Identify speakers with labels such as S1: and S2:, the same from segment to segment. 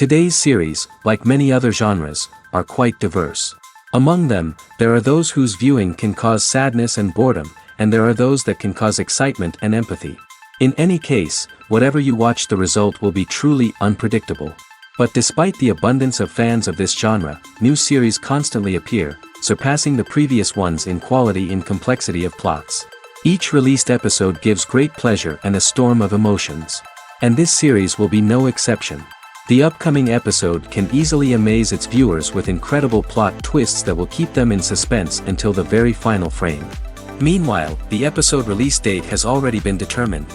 S1: Today's series, like many other genres, are quite diverse. Among them, there are those whose viewing can cause sadness and boredom, and there are those that can cause excitement and empathy. In any case, whatever you watch, the result will be truly unpredictable. But despite the abundance of fans of this genre, new series constantly appear, surpassing the previous ones in quality and complexity of plots. Each released episode gives great pleasure and a storm of emotions. And this series will be no exception. The upcoming episode can easily amaze its viewers with incredible plot twists that will keep them in suspense until the very final frame. Meanwhile, the episode release date has already been determined.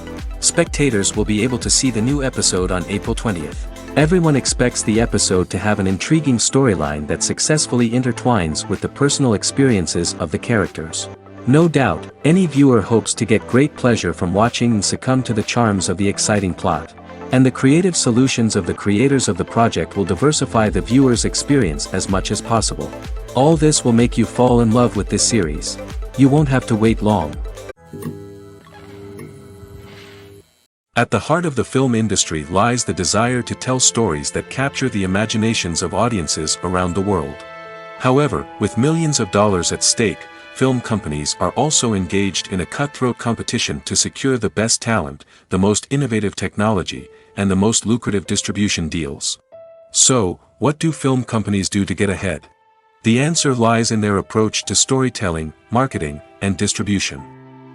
S1: Spectators will be able to see the new episode on April 20th. Everyone expects the episode to have an intriguing storyline that successfully intertwines with the personal experiences of the characters. No doubt, any viewer hopes to get great pleasure from watching and succumb to the charms of the exciting plot. And the creative solutions of the creators of the project will diversify the viewer's experience as much as possible. All this will make you fall in love with this series. You won't have to wait long. At the heart of the film industry lies the desire to tell stories that capture the imaginations of audiences around the world. However, with millions of dollars at stake, film companies are also engaged in a cutthroat competition to secure the best talent, the most innovative technology, and the most lucrative distribution deals. So, what do film companies do to get ahead? The answer lies in their approach to storytelling, marketing, and distribution.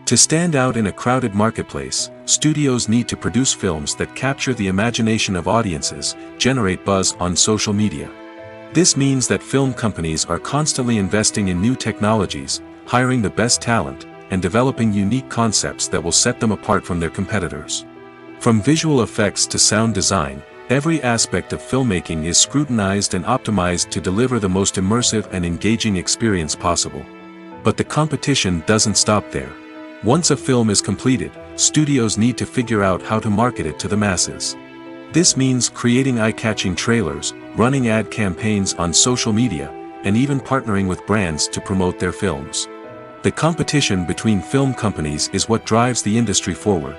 S1: To stand out in a crowded marketplace, studios need to produce films that capture the imagination of audiences, generate buzz on social media. This means that film companies are constantly investing in new technologies, hiring the best talent, and developing unique concepts that will set them apart from their competitors. From visual effects to sound design, every aspect of filmmaking is scrutinized and optimized to deliver the most immersive and engaging experience possible. But the competition doesn't stop there. Once a film is completed, studios need to figure out how to market it to the masses. This means creating eye-catching trailers, running ad campaigns on social media, and even partnering with brands to promote their films. The competition between film companies is what drives the industry forward.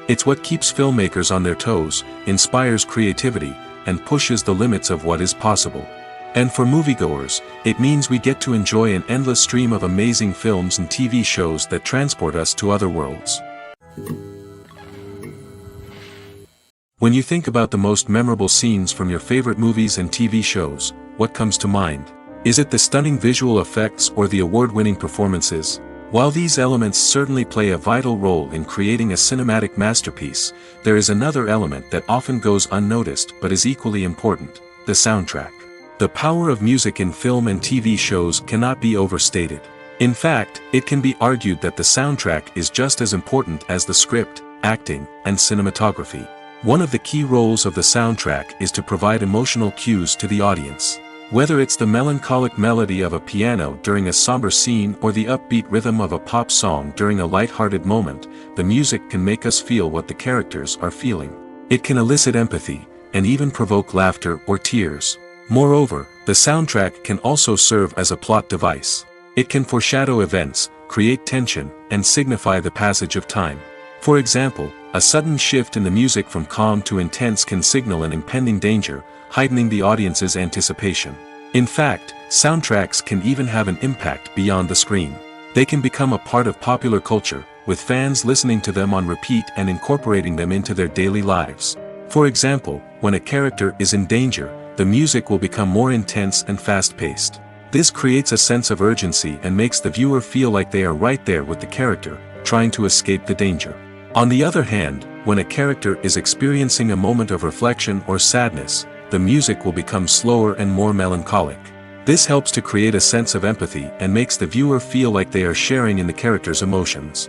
S1: It's what keeps filmmakers on their toes, inspires creativity, and pushes the limits of what is possible. And for moviegoers, it means we get to enjoy an endless stream of amazing films and TV shows that transport us to other worlds. When you think about the most memorable scenes from your favorite movies and TV shows, what comes to mind? Is it the stunning visual effects or the award-winning performances? While these elements certainly play a vital role in creating a cinematic masterpiece, there is another element that often goes unnoticed but is equally important: the soundtrack. The power of music in film and TV shows cannot be overstated. In fact, it can be argued that the soundtrack is just as important as the script, acting, and cinematography. One of the key roles of the soundtrack is to provide emotional cues to the audience. Whether it's the melancholic melody of a piano during a somber scene or the upbeat rhythm of a pop song during a light-hearted moment, the music can make us feel what the characters are feeling. It can elicit empathy, and even provoke laughter or tears. Moreover, the soundtrack can also serve as a plot device. It can foreshadow events, create tension, and signify the passage of time. For example, a sudden shift in the music from calm to intense can signal an impending danger, heightening the audience's anticipation. In fact, soundtracks can even have an impact beyond the screen. They can become a part of popular culture, with fans listening to them on repeat and incorporating them into their daily lives. For example, when a character is in danger, the music will become more intense and fast-paced. This creates a sense of urgency and makes the viewer feel like they are right there with the character, trying to escape the danger. On the other hand, when a character is experiencing a moment of reflection or sadness, the music will become slower and more melancholic. This helps to create a sense of empathy and makes the viewer feel like they are sharing in the character's emotions.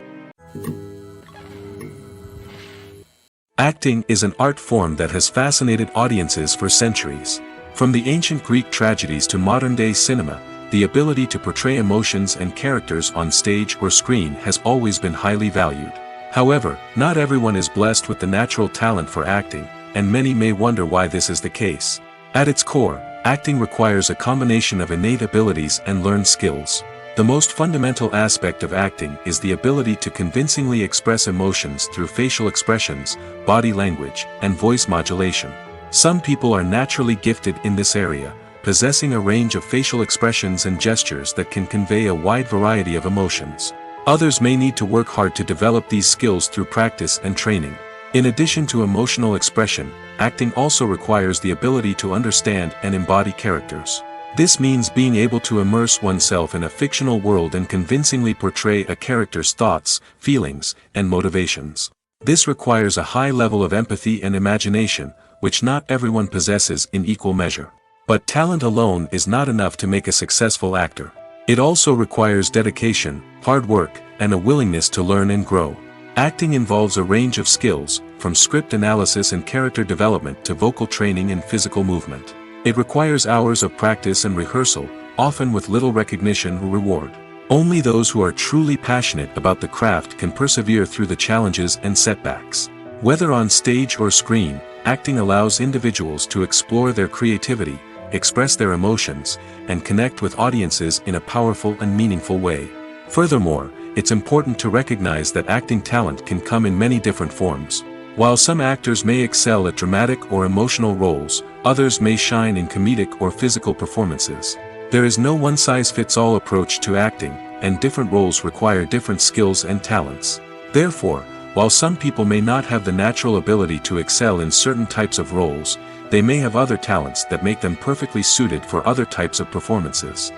S1: Acting is an art form that has fascinated audiences for centuries. From the ancient Greek tragedies to modern-day cinema, the ability to portray emotions and characters on stage or screen has always been highly valued. However, not everyone is blessed with the natural talent for acting, and many may wonder why this is the case. At its core, acting requires a combination of innate abilities and learned skills. The most fundamental aspect of acting is the ability to convincingly express emotions through facial expressions, body language, and voice modulation. Some people are naturally gifted in this area, possessing a range of facial expressions and gestures that can convey a wide variety of emotions. Others may need to work hard to develop these skills through practice and training. In addition to emotional expression, acting also requires the ability to understand and embody characters. This means being able to immerse oneself in a fictional world and convincingly portray a character's thoughts, feelings, and motivations. This requires a high level of empathy and imagination, which not everyone possesses in equal measure. But talent alone is not enough to make a successful actor. It also requires dedication, hard work, and a willingness to learn and grow. Acting involves a range of skills, from script analysis and character development to vocal training and physical movement. It requires hours of practice and rehearsal, often with little recognition or reward. Only those who are truly passionate about the craft can persevere through the challenges and setbacks. Whether on stage or screen, acting allows individuals to explore their creativity, express their emotions, and connect with audiences in a powerful and meaningful way. Furthermore, it's important to recognize that acting talent can come in many different forms. While some actors may excel at dramatic or emotional roles, others may shine in comedic or physical performances. There is no one-size-fits-all approach to acting, and different roles require different skills and talents. Therefore, while some people may not have the natural ability to excel in certain types of roles, they may have other talents that make them perfectly suited for other types of performances.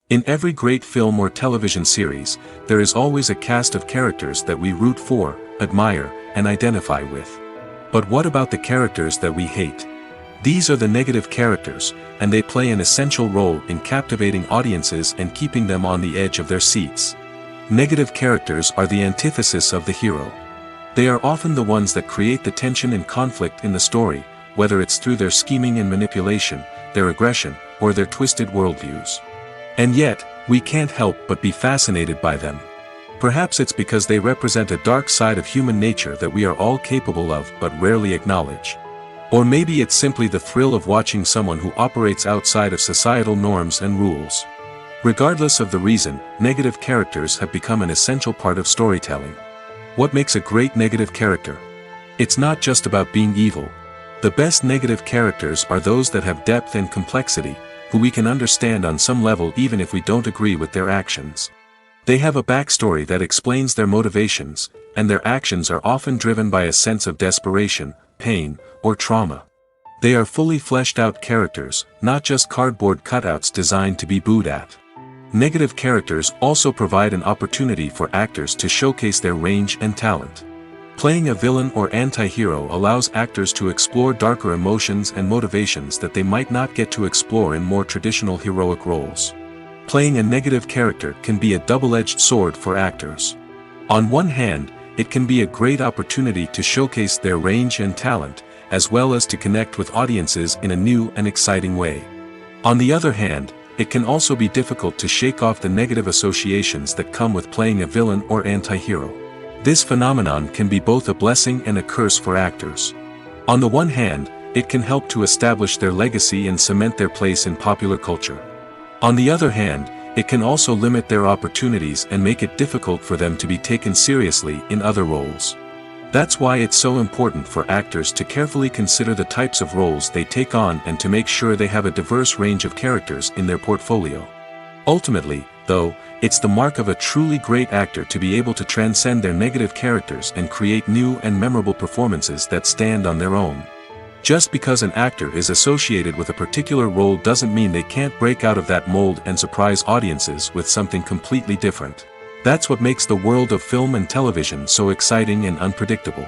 S1: In every great film or television series, there is always a cast of characters that we root for, admire, and identify with. But what about the characters that we hate? These are the negative characters, and they play an essential role in captivating audiences and keeping them on the edge of their seats. Negative characters are the antithesis of the hero. They are often the ones that create the tension and conflict in the story, whether it's through their scheming and manipulation, their aggression, or their twisted worldviews. And yet, we can't help but be fascinated by them. Perhaps it's because they represent a dark side of human nature that we are all capable of but rarely acknowledge. Or maybe it's simply the thrill of watching someone who operates outside of societal norms and rules. Regardless of the reason, negative characters have become an essential part of storytelling. What makes a great negative character? It's not just about being evil. The best negative characters are those that have depth and complexity, who we can understand on some level even if we don't agree with their actions. They have a backstory that explains their motivations, and their actions are often driven by a sense of desperation, pain, or trauma. They are fully fleshed out characters, not just cardboard cutouts designed to be booed at. Negative characters also provide an opportunity for actors to showcase their range and talent. Playing a villain or anti-hero allows actors to explore darker emotions and motivations that they might not get to explore in more traditional heroic roles. Playing a negative character can be a double-edged sword for actors. On one hand, it can be a great opportunity to showcase their range and talent, as well as to connect with audiences in a new and exciting way. On the other hand, it can also be difficult to shake off the negative associations that come with playing a villain or anti-hero. This phenomenon can be both a blessing and a curse for actors. On the one hand, it can help to establish their legacy and cement their place in popular culture. On the other hand, it can also limit their opportunities and make it difficult for them to be taken seriously in other roles. That's why it's so important for actors to carefully consider the types of roles they take on and to make sure they have a diverse range of characters in their portfolio. Ultimately, though, it's the mark of a truly great actor to be able to transcend their negative characters and create new and memorable performances that stand on their own. Just because an actor is associated with a particular role doesn't mean they can't break out of that mold and surprise audiences with something completely different. That's what makes the world of film and television so exciting and unpredictable.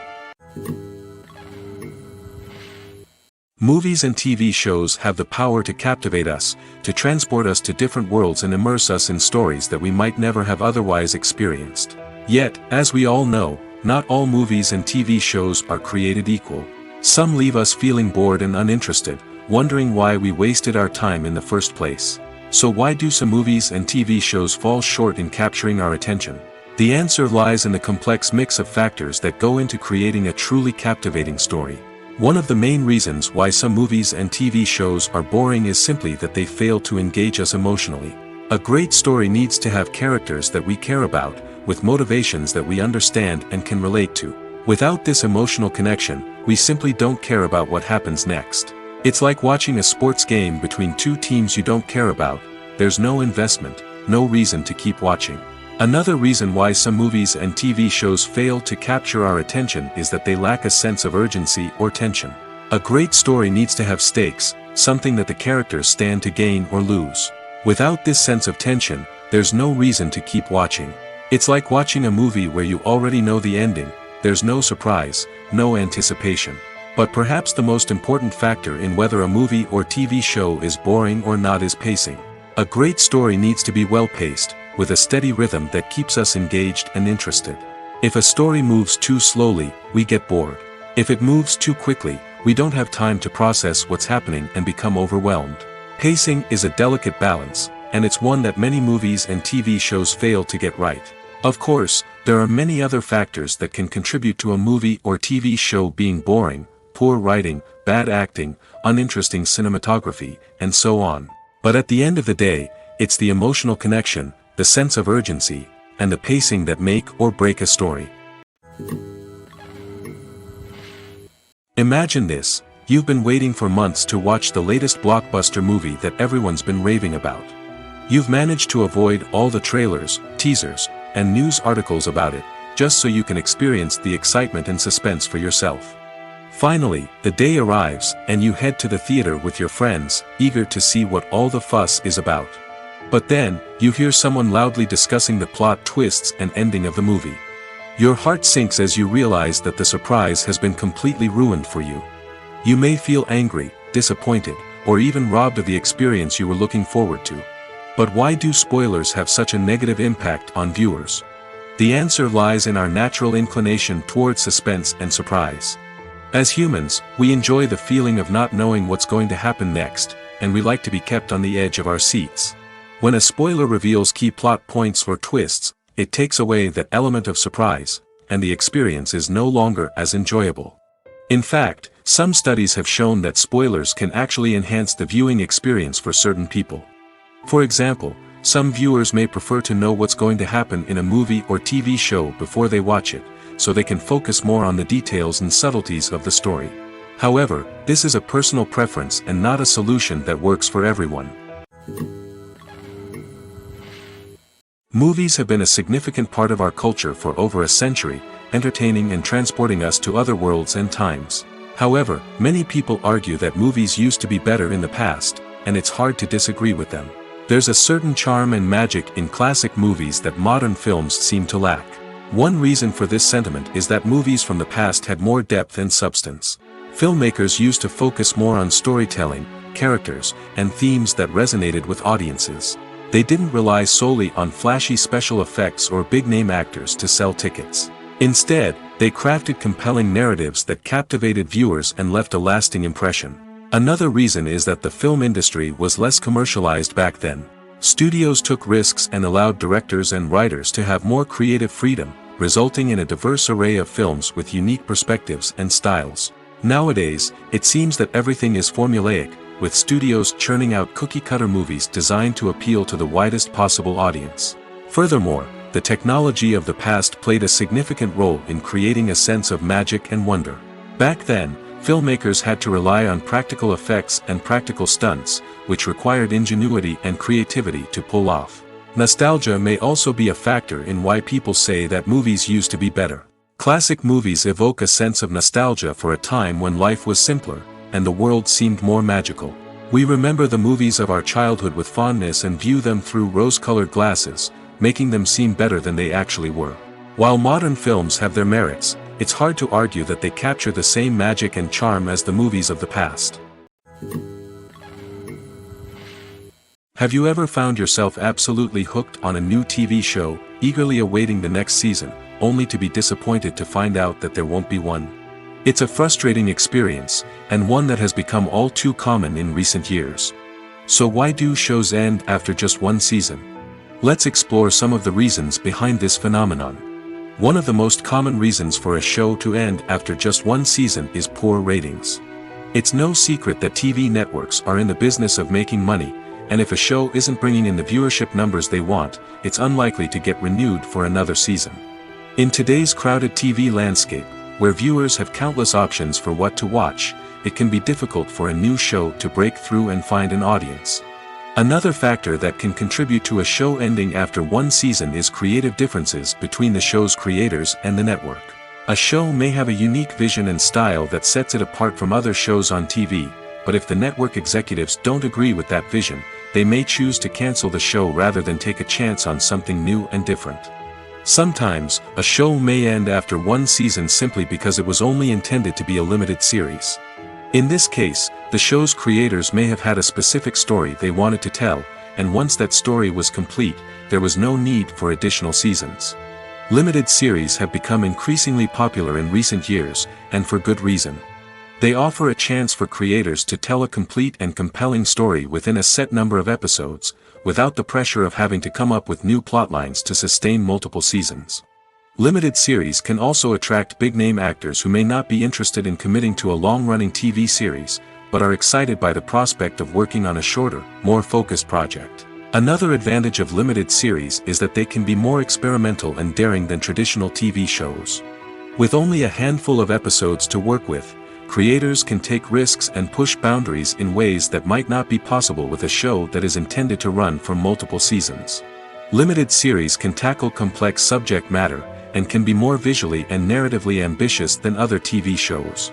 S1: Movies and TV shows have the power to captivate us, to transport us to different worlds and immerse us in stories that we might never have otherwise experienced. Yet, as we all know, not all movies and TV shows are created equal. Some leave us feeling bored and uninterested, wondering why we wasted our time in the first place. So why do some movies and TV shows fall short in capturing our attention? The answer lies in the complex mix of factors that go into creating a truly captivating story. One of the main reasons why some movies and TV shows are boring is simply that they fail to engage us emotionally. A great story needs to have characters that we care about, with motivations that we understand and can relate to. Without this emotional connection, we simply don't care about what happens next. It's like watching a sports game between two teams you don't care about. There's no investment, no reason to keep watching. Another reason why some movies and TV shows fail to capture our attention is that they lack a sense of urgency or tension. A great story needs to have stakes, something that the characters stand to gain or lose. Without this sense of tension, there's no reason to keep watching. It's like watching a movie where you already know the ending. There's no surprise, no anticipation. But perhaps the most important factor in whether a movie or TV show is boring or not is pacing. A great story needs to be well-paced, with a steady rhythm that keeps us engaged and interested. If a story moves too slowly, we get bored. If it moves too quickly, we don't have time to process what's happening and become overwhelmed. Pacing is a delicate balance, and it's one that many movies and TV shows fail to get right. Of course, there are many other factors that can contribute to a movie or TV show being boring: poor writing, bad acting, uninteresting cinematography, and so on. But at the end of the day, it's the emotional connection, the sense of urgency, and the pacing that make or break a story. Imagine this: you've been waiting for months to watch the latest blockbuster movie that everyone's been raving about. You've managed to avoid all the trailers, teasers, and news articles about it, just so you can experience the excitement and suspense for yourself. Finally, the day arrives, and you head to the theater with your friends, eager to see what all the fuss is about. But then, you hear someone loudly discussing the plot twists and ending of the movie. Your heart sinks as you realize that the surprise has been completely ruined for you. You may feel angry, disappointed, or even robbed of the experience you were looking forward to. But why do spoilers have such a negative impact on viewers? The answer lies in our natural inclination toward suspense and surprise. As humans, we enjoy the feeling of not knowing what's going to happen next, and we like to be kept on the edge of our seats. When a spoiler reveals key plot points or twists, it takes away that element of surprise, and the experience is no longer as enjoyable. In fact, some studies have shown that spoilers can actually enhance the viewing experience for certain people. For example, some viewers may prefer to know what's going to happen in a movie or TV show before they watch it, so they can focus more on the details and subtleties of the story. However, this is a personal preference and not a solution that works for everyone. Movies have been a significant part of our culture for over a century, entertaining and transporting us to other worlds and times. However, many people argue that movies used to be better in the past, and it's hard to disagree with them. There's a certain charm and magic in classic movies that modern films seem to lack. One reason for this sentiment is that movies from the past had more depth and substance. Filmmakers used to focus more on storytelling, characters, and themes that resonated with audiences. They didn't rely solely on flashy special effects or big-name actors to sell tickets. Instead, they crafted compelling narratives that captivated viewers and left a lasting impression. Another reason is that the film industry was less commercialized back then. Studios took risks and allowed directors and writers to have more creative freedom, resulting in a diverse array of films with unique perspectives and styles. Nowadays, it seems that everything is formulaic, with studios churning out cookie-cutter movies designed to appeal to the widest possible audience. Furthermore, the technology of the past played a significant role in creating a sense of magic and wonder. Back then, filmmakers had to rely on practical effects and practical stunts, which required ingenuity and creativity to pull off. Nostalgia may also be a factor in why people say that movies used to be better. Classic movies evoke a sense of nostalgia for a time when life was simpler, and the world seemed more magical. We remember the movies of our childhood with fondness and view them through rose-colored glasses, making them seem better than they actually were. While modern films have their merits, it's hard to argue that they capture the same magic and charm as the movies of the past. Have you ever found yourself absolutely hooked on a new TV show, eagerly awaiting the next season, only to be disappointed to find out that there won't be one? It's a frustrating experience, and one that has become all too common in recent years. So why do shows end after just one season? Let's explore some of the reasons behind this phenomenon. One of the most common reasons for a show to end after just one season is poor ratings. It's no secret that TV networks are in the business of making money, and if a show isn't bringing in the viewership numbers they want, it's unlikely to get renewed for another season. In today's crowded TV landscape, Where viewers have countless options for what to watch, it can be difficult for a new show to break through and find an audience. Another factor that can contribute to a show ending after one season is creative differences between the show's creators and the network. A show may have a unique vision and style that sets it apart from other shows on TV, but if the network executives don't agree with that vision, they may choose to cancel the show rather than take a chance on something new and different. Sometimes, a show may end after one season simply because it was only intended to be a limited series. In this case, the show's creators may have had a specific story they wanted to tell, and once that story was complete, there was no need for additional seasons. Limited series have become increasingly popular in recent years, and for good reason. They offer a chance for creators to tell a complete and compelling story within a set number of episodes, without the pressure of having to come up with new plotlines to sustain multiple seasons. Limited series can also attract big-name actors who may not be interested in committing to a long-running TV series, but are excited by the prospect of working on a shorter, more focused project. Another advantage of limited series is that they can be more experimental and daring than traditional TV shows. With only a handful of episodes to work with, creators can take risks and push boundaries in ways that might not be possible with a show that is intended to run for multiple seasons. Limited series can tackle complex subject matter, and can be more visually and narratively ambitious than other TV shows.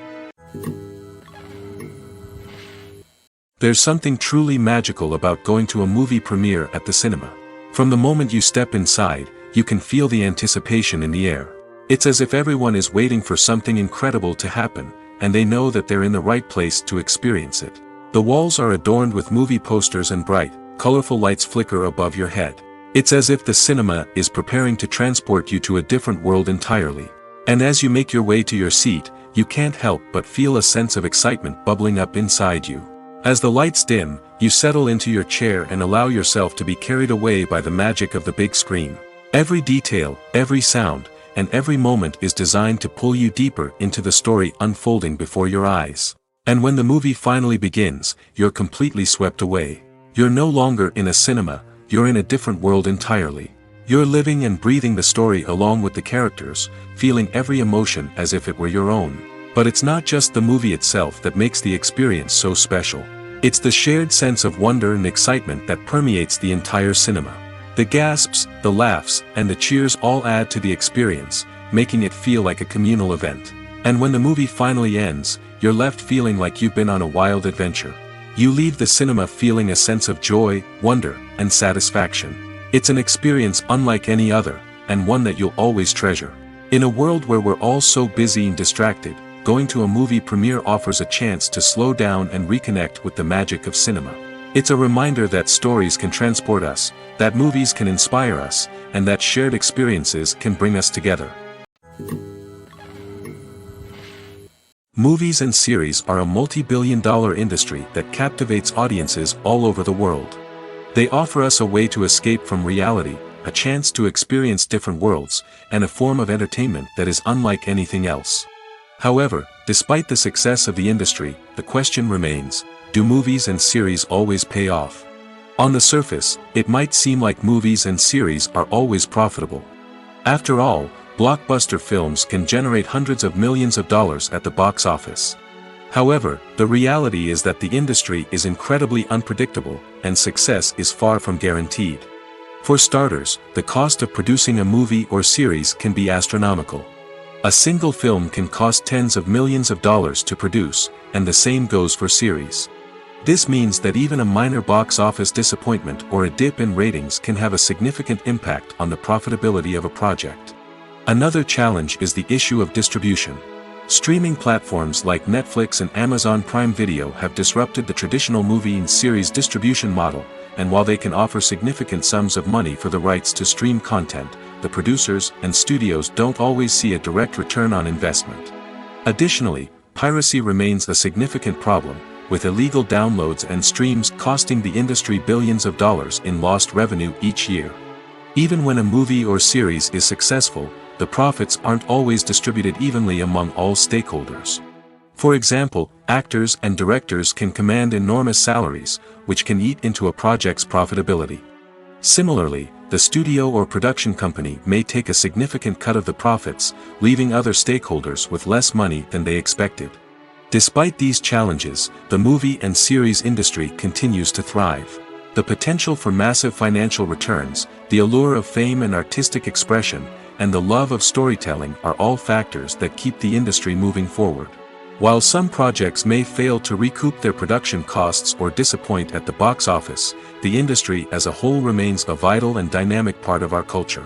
S1: There's something truly magical about going to a movie premiere at the cinema. From the moment you step inside, you can feel the anticipation in the air. It's as if everyone is waiting for something incredible to happen, and they know that they're in the right place to experience it. The walls are adorned with movie posters and bright, colorful lights flicker above your head. It's as if the cinema is preparing to transport you to a different world entirely. And as you make your way to your seat, you can't help but feel a sense of excitement bubbling up inside you. As the lights dim, you settle into your chair and allow yourself to be carried away by the magic of the big screen. Every detail, every sound, and every moment is designed to pull you deeper into the story unfolding before your eyes. And when the movie finally begins, you're completely swept away. You're no longer in a cinema, you're in a different world entirely. You're living and breathing the story along with the characters, feeling every emotion as if it were your own. But it's not just the movie itself that makes the experience so special. It's the shared sense of wonder and excitement that permeates the entire cinema. The gasps, the laughs, and the cheers all add to the experience, making it feel like a communal event. And when the movie finally ends, you're left feeling like you've been on a wild adventure. You leave the cinema feeling a sense of joy, wonder, and satisfaction. It's an experience unlike any other, and one that you'll always treasure. In a world where we're all so busy and distracted, going to a movie premiere offers a chance to slow down and reconnect with the magic of cinema. It's a reminder that stories can transport us, that movies can inspire us, and that shared experiences can bring us together. Movies and series are a multi-billion-dollar industry that captivates audiences all over the world. They offer us a way to escape from reality, a chance to experience different worlds, and a form of entertainment that is unlike anything else. However, despite the success of the industry, the question remains, do movies and series always pay off? On the surface, it might seem like movies and series are always profitable. After all, blockbuster films can generate hundreds of millions of dollars at the box office. However, the reality is that the industry is incredibly unpredictable, and success is far from guaranteed. For starters, the cost of producing a movie or series can be astronomical. A single film can cost tens of millions of dollars to produce, and the same goes for series. This means that even a minor box office disappointment or a dip in ratings can have a significant impact on the profitability of a project. Another challenge is the issue of distribution. Streaming platforms like Netflix and Amazon Prime Video have disrupted the traditional movie and series distribution model, and while they can offer significant sums of money for the rights to stream content, the producers and studios don't always see a direct return on investment. Additionally, piracy remains a significant problem, with illegal downloads and streams costing the industry billions of dollars in lost revenue each year. Even when a movie or series is successful, the profits aren't always distributed evenly among all stakeholders. For example, actors and directors can command enormous salaries, which can eat into a project's profitability. Similarly, the studio or production company may take a significant cut of the profits, leaving other stakeholders with less money than they expected. Despite these challenges, the movie and series industry continues to thrive. The potential for massive financial returns, the allure of fame and artistic expression, and the love of storytelling are all factors that keep the industry moving forward. While some projects may fail to recoup their production costs or disappoint at the box office, the industry as a whole remains a vital and dynamic part of our culture.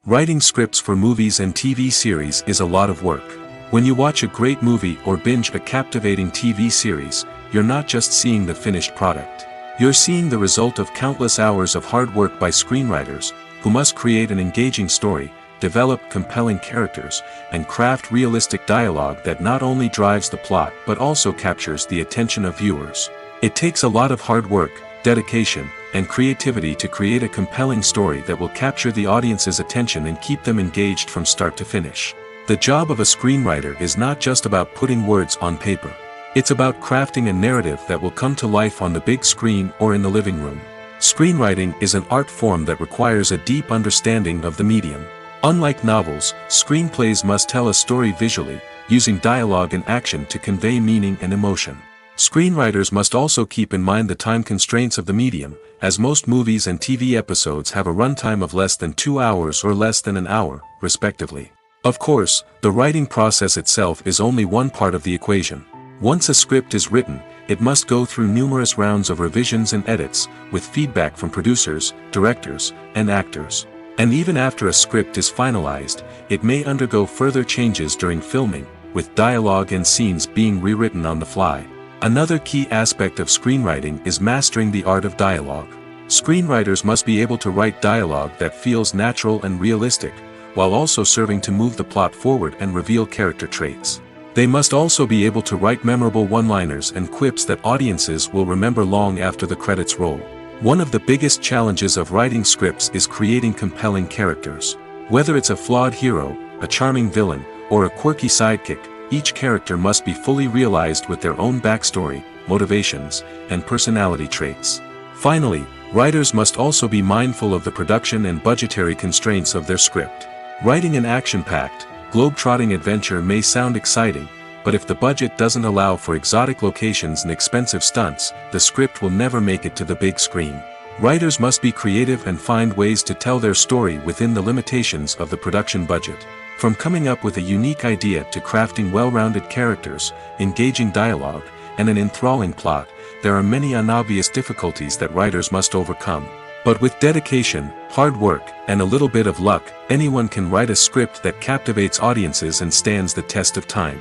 S1: Writing scripts for movies and TV series is a lot of work. When you watch a great movie or binge a captivating TV series, you're not just seeing the finished product. You're seeing the result of countless hours of hard work by screenwriters, who must create an engaging story, develop compelling characters, and craft realistic dialogue that not only drives the plot but also captures the attention of viewers. It takes a lot of hard work, dedication, and creativity to create a compelling story that will capture the audience's attention and keep them engaged from start to finish. The job of a screenwriter is not just about putting words on paper. It's about crafting a narrative that will come to life on the big screen or in the living room. Screenwriting is an art form that requires a deep understanding of the medium. Unlike novels, screenplays must tell a story visually, using dialogue and action to convey meaning and emotion. Screenwriters must also keep in mind the time constraints of the medium, as most movies and TV episodes have a runtime of less than 2 hours or less than an hour, respectively. Of course, the writing process itself is only one part of the equation. Once a script is written, it must go through numerous rounds of revisions and edits, with feedback from producers, directors, and actors. And even after a script is finalized, it may undergo further changes during filming, with dialogue and scenes being rewritten on the fly. Another key aspect of screenwriting is mastering the art of dialogue. Screenwriters must be able to write dialogue that feels natural and realistic, while also serving to move the plot forward and reveal character traits. They must also be able to write memorable one-liners and quips that audiences will remember long after the credits roll. One of the biggest challenges of writing scripts is creating compelling characters. Whether it's a flawed hero, a charming villain, or a quirky sidekick, each character must be fully realized with their own backstory, motivations, and personality traits. Finally, writers must also be mindful of the production and budgetary constraints of their script. Writing an action-packed, globe-trotting adventure may sound exciting, but if the budget doesn't allow for exotic locations and expensive stunts, the script will never make it to the big screen. Writers must be creative and find ways to tell their story within the limitations of the production budget. From coming up with a unique idea to crafting well-rounded characters, engaging dialogue, and an enthralling plot, there are many unobvious difficulties that writers must overcome. But with dedication, hard work, and a little bit of luck, anyone can write a script that captivates audiences and stands the test of time.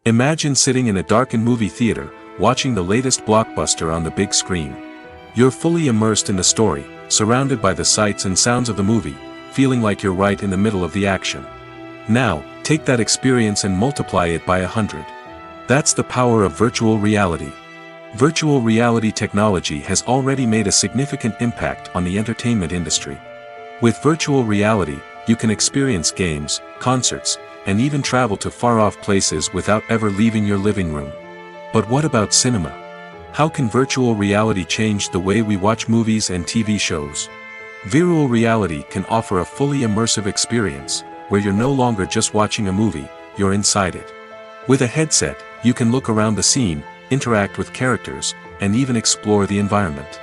S1: Imagine sitting in a darkened movie theater, watching the latest blockbuster on the big screen. You're fully immersed in the story, surrounded by the sights and sounds of the movie, feeling like you're right in the middle of the action. Now, take that experience and multiply it by 100. That's the power of virtual reality. Virtual reality technology has already made a significant impact on the entertainment industry. With virtual reality, you can experience games, concerts, and even travel to far-off places without ever leaving your living room. But what about cinema? How can virtual reality change the way we watch movies and TV shows? Virtual reality can offer a fully immersive experience, where you're no longer just watching a movie, you're inside it. With a headset, you can look around the scene, interact with characters, and even explore the environment.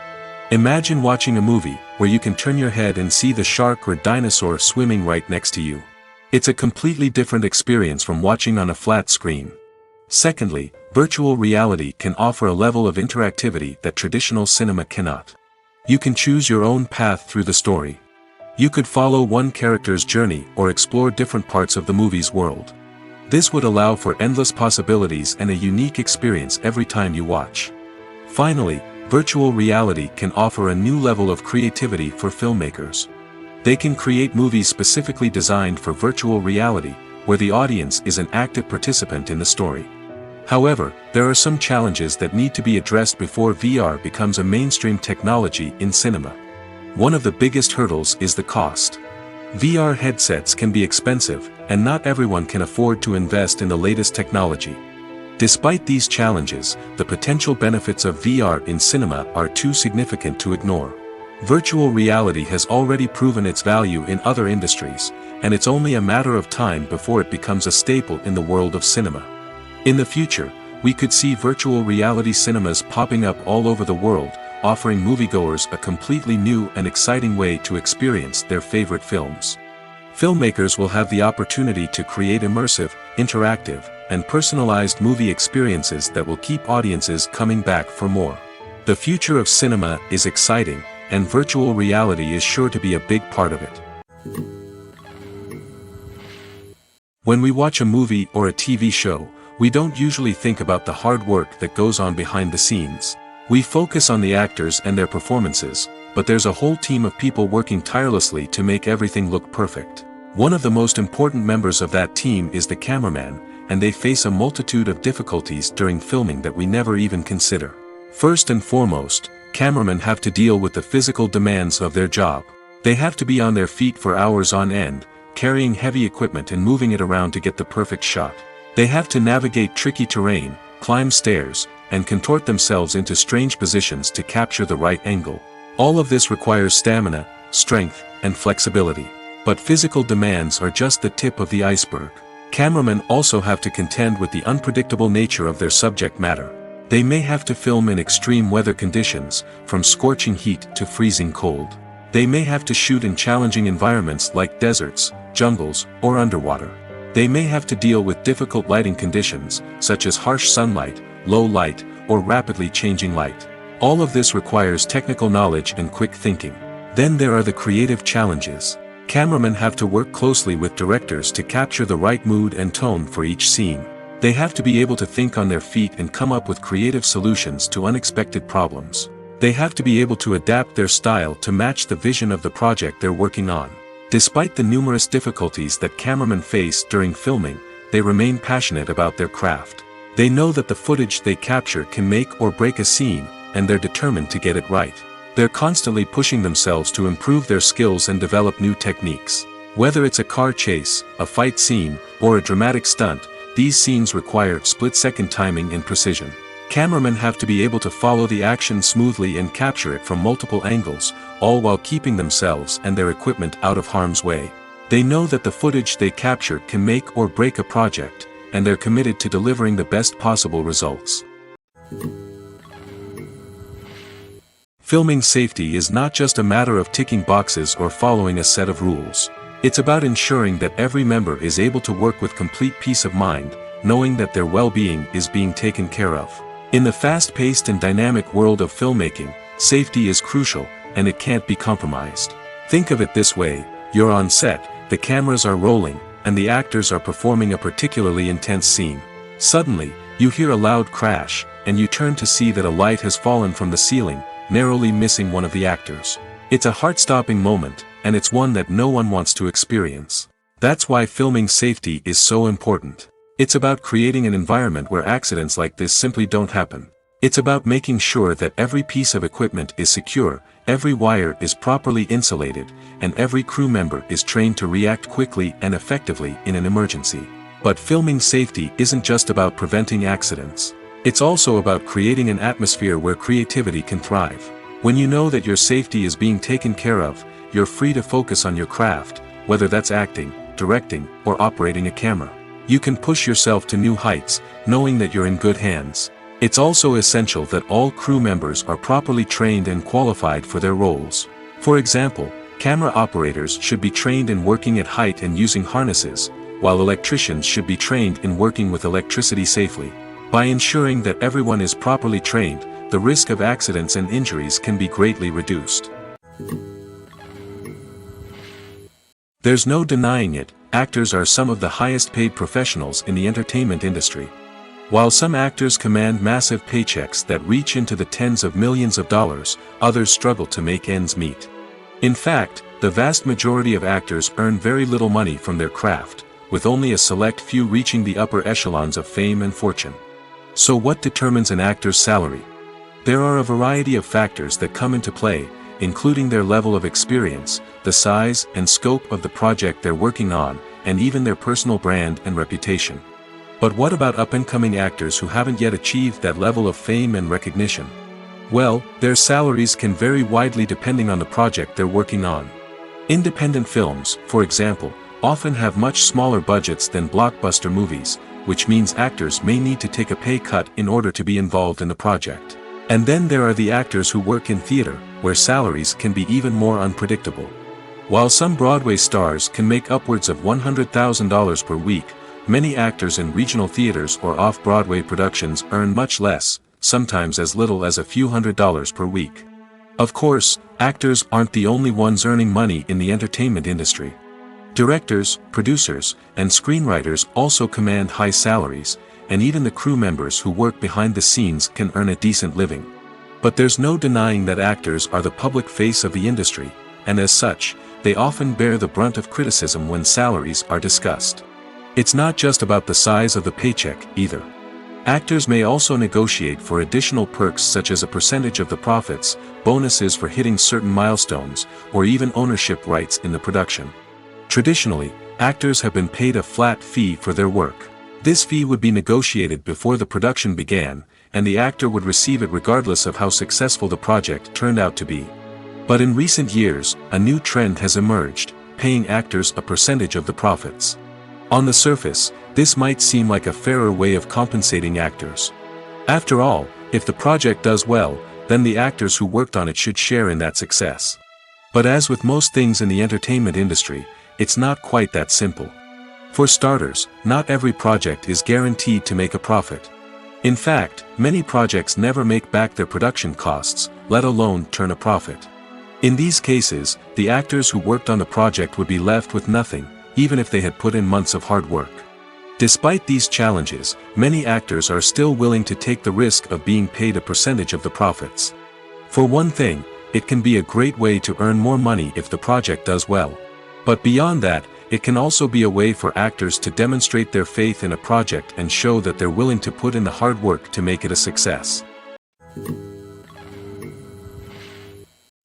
S1: Imagine watching a movie where you can turn your head and see the shark or dinosaur swimming right next to you. It's a completely different experience from watching on a flat screen. Secondly, virtual reality can offer a level of interactivity that traditional cinema cannot. You can choose your own path through the story. You could follow one character's journey or explore different parts of the movie's world. This would allow for endless possibilities and a unique experience every time you watch. Finally, virtual reality can offer a new level of creativity for filmmakers. They can create movies specifically designed for virtual reality, where the audience is an active participant in the story. However, there are some challenges that need to be addressed before VR becomes a mainstream technology in cinema. One of the biggest hurdles is the cost. VR headsets can be expensive, and not everyone can afford to invest in the latest technology. Despite these challenges, the potential benefits of VR in cinema are too significant to ignore. Virtual reality has already proven its value in other industries, and it's only a matter of time before it becomes a staple in the world of cinema. In the future, we could see virtual reality cinemas popping up all over the world, offering moviegoers a completely new and exciting way to experience their favorite films. Filmmakers will have the opportunity to create immersive, interactive, and personalized movie experiences that will keep audiences coming back for more. The future of cinema is exciting, and virtual reality is sure to be a big part of it. When we watch a movie or a TV show, we don't usually think about the hard work that goes on behind the scenes. We focus on the actors and their performances, but there's a whole team of people working tirelessly to make everything look perfect. One of the most important members of that team is the cameraman, and they face a multitude of difficulties during filming that we never even consider. First and foremost, cameramen have to deal with the physical demands of their job. They have to be on their feet for hours on end, carrying heavy equipment and moving it around to get the perfect shot. They have to navigate tricky terrain, climb stairs, and contort themselves into strange positions to capture the right angle. All of this requires stamina, strength, and flexibility. But physical demands are just the tip of the iceberg. Cameramen also have to contend with the unpredictable nature of their subject matter. They may have to film in extreme weather conditions, from scorching heat to freezing cold. They may have to shoot in challenging environments like deserts, jungles, or underwater. They may have to deal with difficult lighting conditions, such as harsh sunlight, low light, or rapidly changing light. All of this requires technical knowledge and quick thinking. Then there are the creative challenges. Cameramen have to work closely with directors to capture the right mood and tone for each scene. They have to be able to think on their feet and come up with creative solutions to unexpected problems. They have to be able to adapt their style to match the vision of the project they're working on. Despite the numerous difficulties that cameramen face during filming, they remain passionate about their craft. They know that the footage they capture can make or break a scene, and they're determined to get it right. They're constantly pushing themselves to improve their skills and develop new techniques. Whether it's a car chase, a fight scene, or a dramatic stunt, these scenes require split-second timing and precision. Cameramen have to be able to follow the action smoothly and capture it from multiple angles, all while keeping themselves and their equipment out of harm's way. They know that the footage they capture can make or break a project, and they're committed to delivering the best possible results. Filming safety is not just a matter of ticking boxes or following a set of rules. It's about ensuring that every member is able to work with complete peace of mind, knowing that their well-being is being taken care of. In the fast-paced and dynamic world of filmmaking, safety is crucial, and it can't be compromised. Think of it this way: you're on set, the cameras are rolling, and the actors are performing a particularly intense scene. Suddenly, you hear a loud crash, and you turn to see that a light has fallen from the ceiling, narrowly missing one of the actors. It's a heart-stopping moment, and it's one that no one wants to experience. That's why filming safety is so important. It's about creating an environment where accidents like this simply don't happen. It's about making sure that every piece of equipment is secure, every wire is properly insulated, and every crew member is trained to react quickly and effectively in an emergency. But filming safety isn't just about preventing accidents. It's also about creating an atmosphere where creativity can thrive. When you know that your safety is being taken care of, you're free to focus on your craft, whether that's acting, directing, or operating a camera. You can push yourself to new heights, knowing that you're in good hands. It's also essential that all crew members are properly trained and qualified for their roles. For example, camera operators should be trained in working at height and using harnesses, while electricians should be trained in working with electricity safely. By ensuring that everyone is properly trained, the risk of accidents and injuries can be greatly reduced. There's no denying it, actors are some of the highest paid professionals in the entertainment industry. While some actors command massive paychecks that reach into the tens of millions of dollars, others struggle to make ends meet. In fact, the vast majority of actors earn very little money from their craft, with only a select few reaching the upper echelons of fame and fortune. So what determines an actor's salary? There are a variety of factors that come into play, including their level of experience, the size and scope of the project they're working on, and even their personal brand and reputation. But what about up-and-coming actors who haven't yet achieved that level of fame and recognition? Well, their salaries can vary widely depending on the project they're working on. Independent films, for example, often have much smaller budgets than blockbuster movies, which means actors may need to take a pay cut in order to be involved in the project. And then there are the actors who work in theater, where salaries can be even more unpredictable. While some Broadway stars can make upwards of $100,000 per week, many actors in regional theaters or off-Broadway productions earn much less, sometimes as little as a few $100s per week. Of course, actors aren't the only ones earning money in the entertainment industry. Directors, producers, and screenwriters also command high salaries, and even the crew members who work behind the scenes can earn a decent living. But there's no denying that actors are the public face of the industry, and as such, they often bear the brunt of criticism when salaries are discussed. It's not just about the size of the paycheck, either. Actors may also negotiate for additional perks such as a percentage of the profits, bonuses for hitting certain milestones, or even ownership rights in the production. Traditionally, actors have been paid a flat fee for their work. This fee would be negotiated before the production began, and the actor would receive it regardless of how successful the project turned out to be. But in recent years, a new trend has emerged, paying actors a percentage of the profits. On the surface, this might seem like a fairer way of compensating actors. After all, if the project does well, then the actors who worked on it should share in that success. But as with most things in the entertainment industry, it's not quite that simple. For starters, not every project is guaranteed to make a profit. In fact, many projects never make back their production costs, let alone turn a profit. In these cases, the actors who worked on the project would be left with nothing, even if they had put in months of hard work. Despite these challenges, many actors are still willing to take the risk of being paid a percentage of the profits. For one thing, it can be a great way to earn more money if the project does well. But beyond that, it can also be a way for actors to demonstrate their faith in a project and show that they're willing to put in the hard work to make it a success.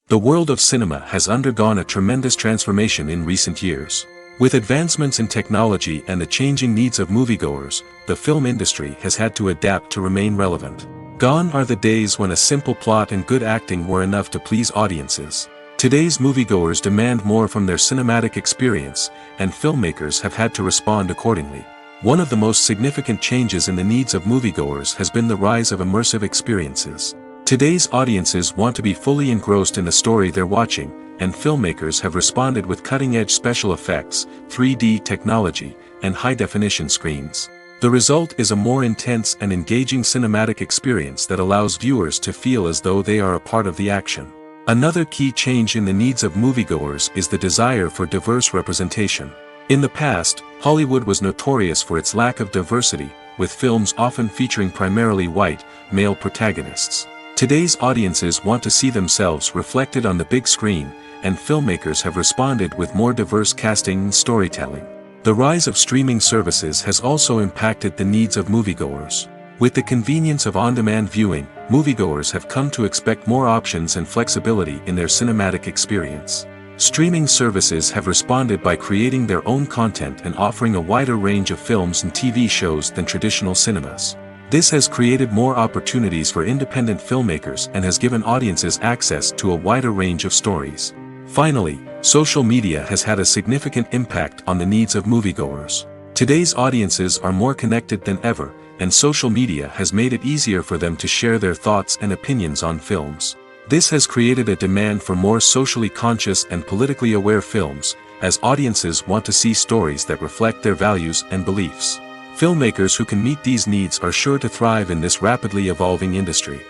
S1: The world of cinema has undergone a tremendous transformation in recent years. With advancements in technology and the changing needs of moviegoers, the film industry has had to adapt to remain relevant. Gone are the days when a simple plot and good acting were enough to please audiences. Today's moviegoers demand more from their cinematic experience, and filmmakers have had to respond accordingly. One of the most significant changes in the needs of moviegoers has been the rise of immersive experiences. Today's audiences want to be fully engrossed in the story they're watching, and filmmakers have responded with cutting-edge special effects, 3D technology, and high-definition screens. The result is a more intense and engaging cinematic experience that allows viewers to feel as though they are a part of the action. Another key change in the needs of moviegoers is the desire for diverse representation. In the past, Hollywood was notorious for its lack of diversity, with films often featuring primarily white, male protagonists. Today's audiences want to see themselves reflected on the big screen, and filmmakers have responded with more diverse casting and storytelling. The rise of streaming services has also impacted the needs of moviegoers. With the convenience of on-demand viewing, moviegoers have come to expect more options and flexibility in their cinematic experience. Streaming services have responded by creating their own content and offering a wider range of films and TV shows than traditional cinemas. This has created more opportunities for independent filmmakers and has given audiences access to a wider range of stories. Finally, social media has had a significant impact on the needs of moviegoers. Today's audiences are more connected than ever, and social media has made it easier for them to share their thoughts and opinions on films. This has created a demand for more socially conscious and politically aware films, as audiences want to see stories that reflect their values and beliefs. Filmmakers who can meet these needs are sure to thrive in this rapidly evolving industry.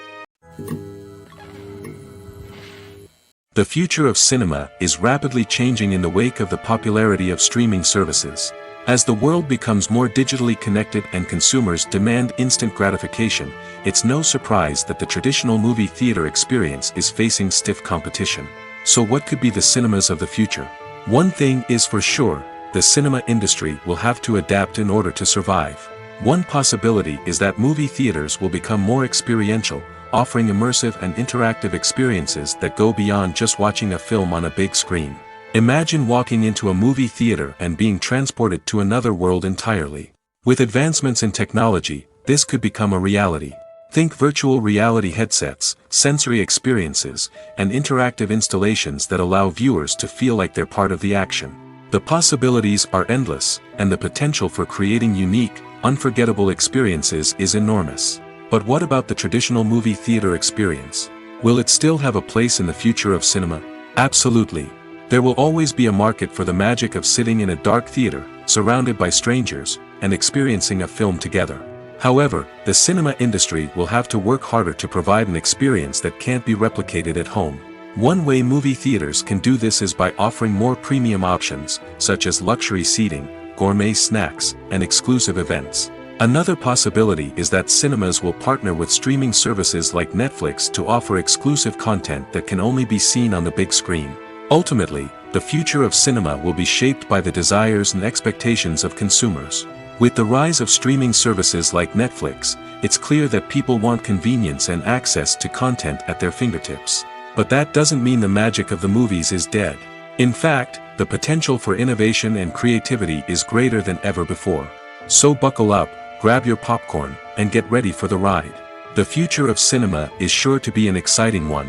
S1: The future of cinema is rapidly changing in the wake of the popularity of streaming services. As the world becomes more digitally connected and consumers demand instant gratification, it's no surprise that the traditional movie theater experience is facing stiff competition. So what could be the cinemas of the future? One thing is for sure, the cinema industry will have to adapt in order to survive. One possibility is that movie theaters will become more experiential, offering immersive and interactive experiences that go beyond just watching a film on a big screen. Imagine walking into a movie theater and being transported to another world entirely. With advancements in technology, this could become a reality. Think virtual reality headsets, sensory experiences, and interactive installations that allow viewers to feel like they're part of the action. The possibilities are endless, and the potential for creating unique, unforgettable experiences is enormous. But what about the traditional movie theater experience? Will it still have a place in the future of cinema? Absolutely. There will always be a market for the magic of sitting in a dark theater, surrounded by strangers, and experiencing a film together. However, the cinema industry will have to work harder to provide an experience that can't be replicated at home. One way movie theaters can do this is by offering more premium options, such as luxury seating, gourmet snacks, and exclusive events. Another possibility is that cinemas will partner with streaming services like Netflix to offer exclusive content that can only be seen on the big screen. Ultimately, the future of cinema will be shaped by the desires and expectations of consumers. With the rise of streaming services like Netflix, it's clear that people want convenience and access to content at their fingertips. But that doesn't mean the magic of the movies is dead. In fact, the potential for innovation and creativity is greater than ever before. So buckle up, grab your popcorn, and get ready for the ride. The future of cinema is sure to be an exciting one.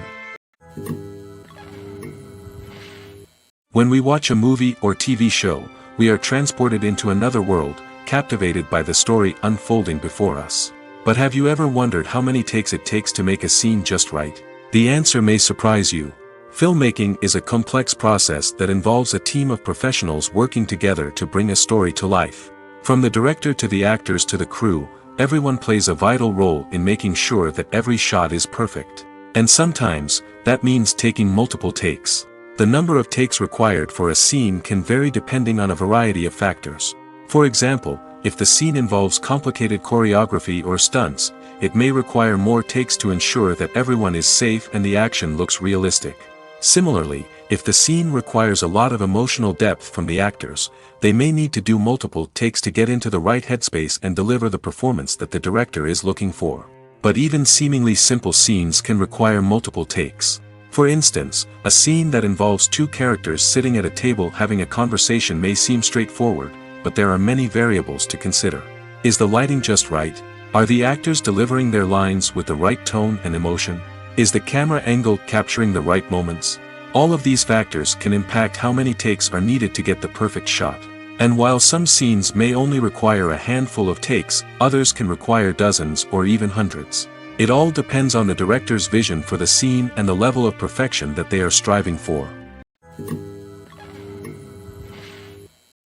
S1: When we watch a movie or TV show, we are transported into another world, captivated by the story unfolding before us. But have you ever wondered how many takes it takes to make a scene just right? The answer may surprise you. Filmmaking is a complex process that involves a team of professionals working together to bring a story to life. From the director to the actors to the crew, everyone plays a vital role in making sure that every shot is perfect. And sometimes, that means taking multiple takes. The number of takes required for a scene can vary depending on a variety of factors. For example, if the scene involves complicated choreography or stunts, it may require more takes to ensure that everyone is safe and the action looks realistic. Similarly, if the scene requires a lot of emotional depth from the actors, they may need to do multiple takes to get into the right headspace and deliver the performance that the director is looking for. But even seemingly simple scenes can require multiple takes. For instance, a scene that involves two characters sitting at a table having a conversation may seem straightforward, but there are many variables to consider. Is the lighting just right? Are the actors delivering their lines with the right tone and emotion? Is the camera angle capturing the right moments? All of these factors can impact how many takes are needed to get the perfect shot. And while some scenes may only require a handful of takes, others can require dozens or even hundreds. It all depends on the director's vision for the scene and the level of perfection that they are striving for.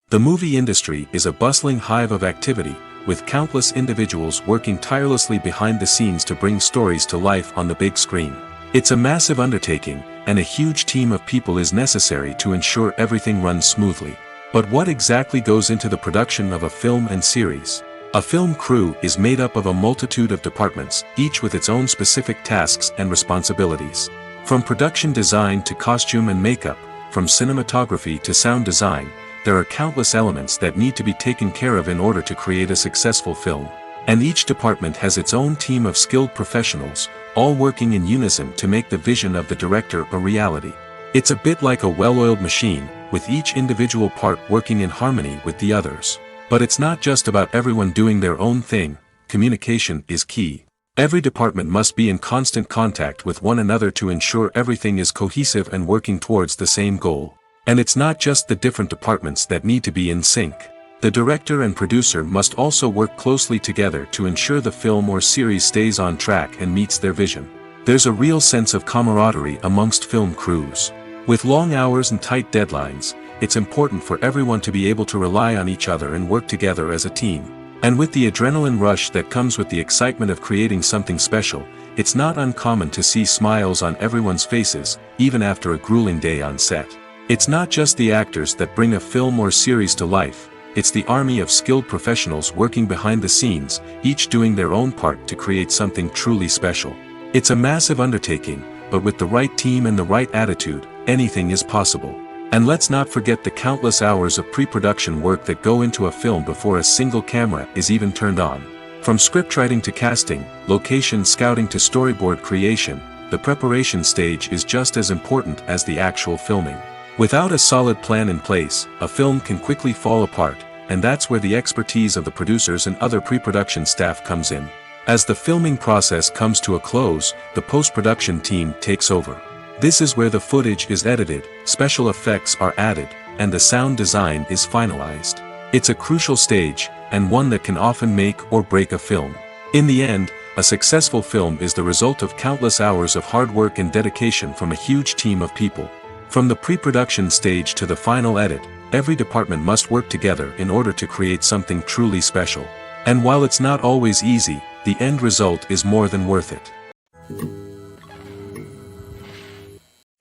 S1: The movie industry is a bustling hive of activity, with countless individuals working tirelessly behind the scenes to bring stories to life on the big screen. It's a massive undertaking, and a huge team of people is necessary to ensure everything runs smoothly. But what exactly goes into the production of a film and series? A film crew is made up of a multitude of departments, each with its own specific tasks and responsibilities. From production design to costume and makeup, from cinematography to sound design, there are countless elements that need to be taken care of in order to create a successful film. And each department has its own team of skilled professionals, all working in unison to make the vision of the director a reality. It's a bit like a well-oiled machine, with each individual part working in harmony with the others. But it's not just about everyone doing their own thing. Communication is key. Every department must be in constant contact with one another to ensure everything is cohesive and working towards the same goal. And it's not just the different departments that need to be in sync. The director and producer must also work closely together to ensure the film or series stays on track and meets their vision. There's a real sense of camaraderie amongst film crews. With long hours and tight deadlines, it's important for everyone to be able to rely on each other and work together as a team. And with the adrenaline rush that comes with the excitement of creating something special, it's not uncommon to see smiles on everyone's faces, even after a grueling day on set. It's not just the actors that bring a film or series to life, it's the army of skilled professionals working behind the scenes, each doing their own part to create something truly special. It's a massive undertaking, but with the right team and the right attitude, anything is possible. And let's not forget the countless hours of pre-production work that go into a film before a single camera is even turned on. From scriptwriting to casting, location scouting to storyboard creation, the preparation stage is just as important as the actual filming. Without a solid plan in place, a film can quickly fall apart, and that's where the expertise of the producers and other pre-production staff comes in. As the filming process comes to a close, the post-production team takes over. This is where the footage is edited, special effects are added, and the sound design is finalized. It's a crucial stage, and one that can often make or break a film. In the end, a successful film is the result of countless hours of hard work and dedication from a huge team of people. From the pre-production stage to the final edit, every department must work together in order to create something truly special. And while it's not always easy, the end result is more than worth it.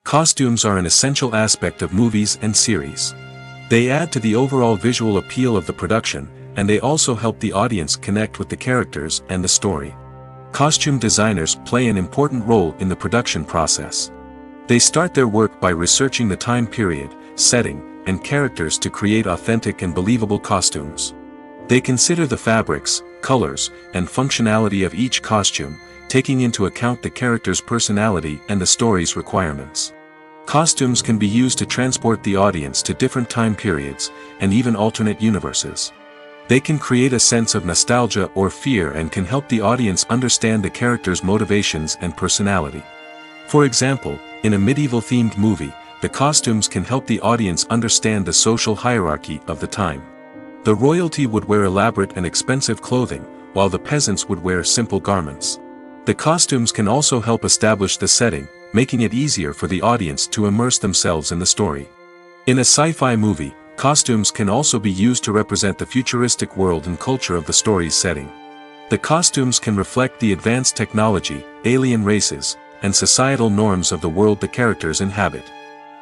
S1: Costumes are an essential aspect of movies and series. They add to the overall visual appeal of the production, and they also help the audience connect with the characters and the story. Costume designers play an important role in the production process. They start their work by researching the time period, setting, and characters to create authentic and believable costumes. They consider the fabrics, colors, and functionality of each costume, taking into account the character's personality and the story's requirements. Costumes can be used to transport the audience to different time periods, and even alternate universes. They can create a sense of nostalgia or fear and can help the audience understand the character's motivations and personality. For example, in a medieval-themed movie, the costumes can help the audience understand the social hierarchy of the time. The royalty would wear elaborate and expensive clothing, while the peasants would wear simple garments. The costumes can also help establish the setting, making it easier for the audience to immerse themselves in the story. In a sci-fi movie, costumes can also be used to represent the futuristic world and culture of the story's setting. The costumes can reflect the advanced technology, alien races, and societal norms of the world the characters inhabit.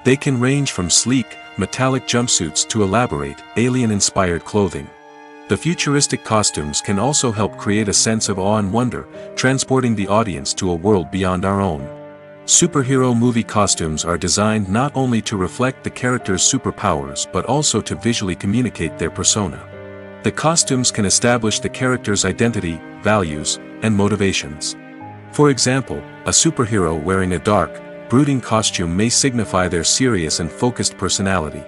S1: They can range from sleek, metallic jumpsuits to elaborate, alien-inspired clothing. The futuristic costumes can also help create a sense of awe and wonder, transporting the audience to a world beyond our own. Superhero movie costumes are designed not only to reflect the character's superpowers but also to visually communicate their persona. The costumes can establish the character's identity, values, and motivations. For example, a superhero wearing a dark, brooding costume may signify their serious and focused personality.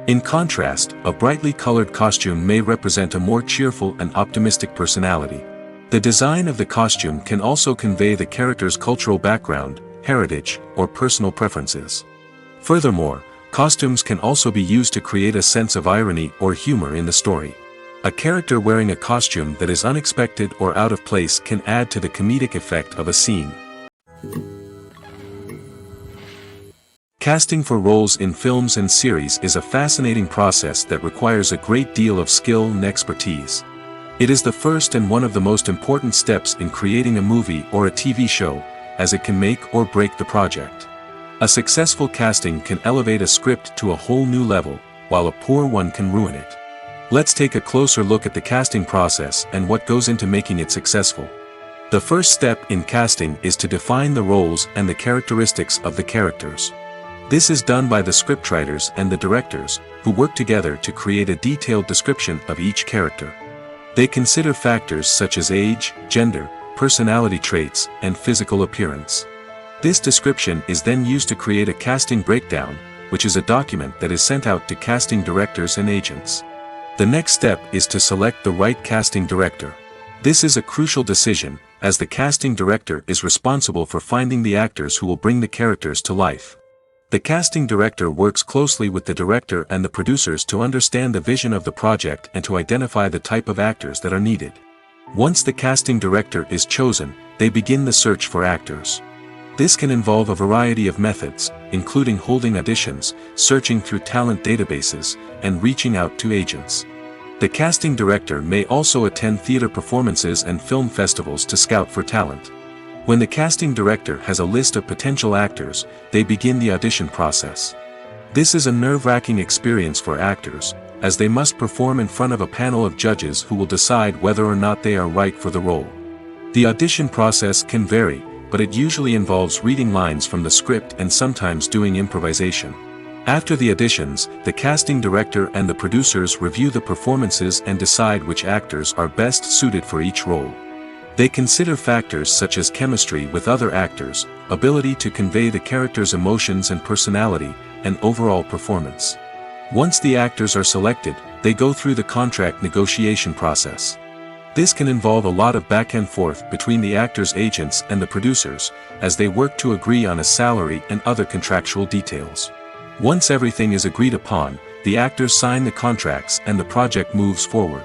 S1: In contrast, a brightly colored costume may represent a more cheerful and optimistic personality. The design of the costume can also convey the character's cultural background, heritage, or personal preferences. Furthermore, costumes can also be used to create a sense of irony or humor in the story. A character wearing a costume that is unexpected or out of place can add to the comedic effect of a scene. Casting for roles in films and series is a fascinating process that requires a great deal of skill and expertise. It is the first and one of the most important steps in creating a movie or a TV show, as it can make or break the project. A successful casting can elevate a script to a whole new level, while a poor one can ruin it. Let's take a closer look at the casting process and what goes into making it successful. The first step in casting is to define the roles and the characteristics of the characters. This is done by the scriptwriters and the directors, who work together to create a detailed description of each character. They consider factors such as age, gender, personality traits, and physical appearance. This description is then used to create a casting breakdown, which is a document that is sent out to casting directors and agents. The next step is to select the right casting director. This is a crucial decision, as the casting director is responsible for finding the actors who will bring the characters to life. The casting director works closely with the director and the producers to understand the vision of the project and to identify the type of actors that are needed. Once the casting director is chosen, they begin the search for actors. This can involve a variety of methods, including holding auditions, searching through talent databases, and reaching out to agents. The casting director may also attend theater performances and film festivals to scout for talent. When the casting director has a list of potential actors, they begin the audition process. This is a nerve-wracking experience for actors, as they must perform in front of a panel of judges who will decide whether or not they are right for the role. The audition process can vary, but it usually involves reading lines from the script and sometimes doing improvisation. After the auditions, the casting director and the producers review the performances and decide which actors are best suited for each role. They consider factors such as chemistry with other actors, ability to convey the character's emotions and personality, and overall performance. Once the actors are selected, they go through the contract negotiation process. This can involve a lot of back and forth between the actors' agents and the producers, as they work to agree on a salary and other contractual details. Once everything is agreed upon, the actors sign the contracts and the project moves forward.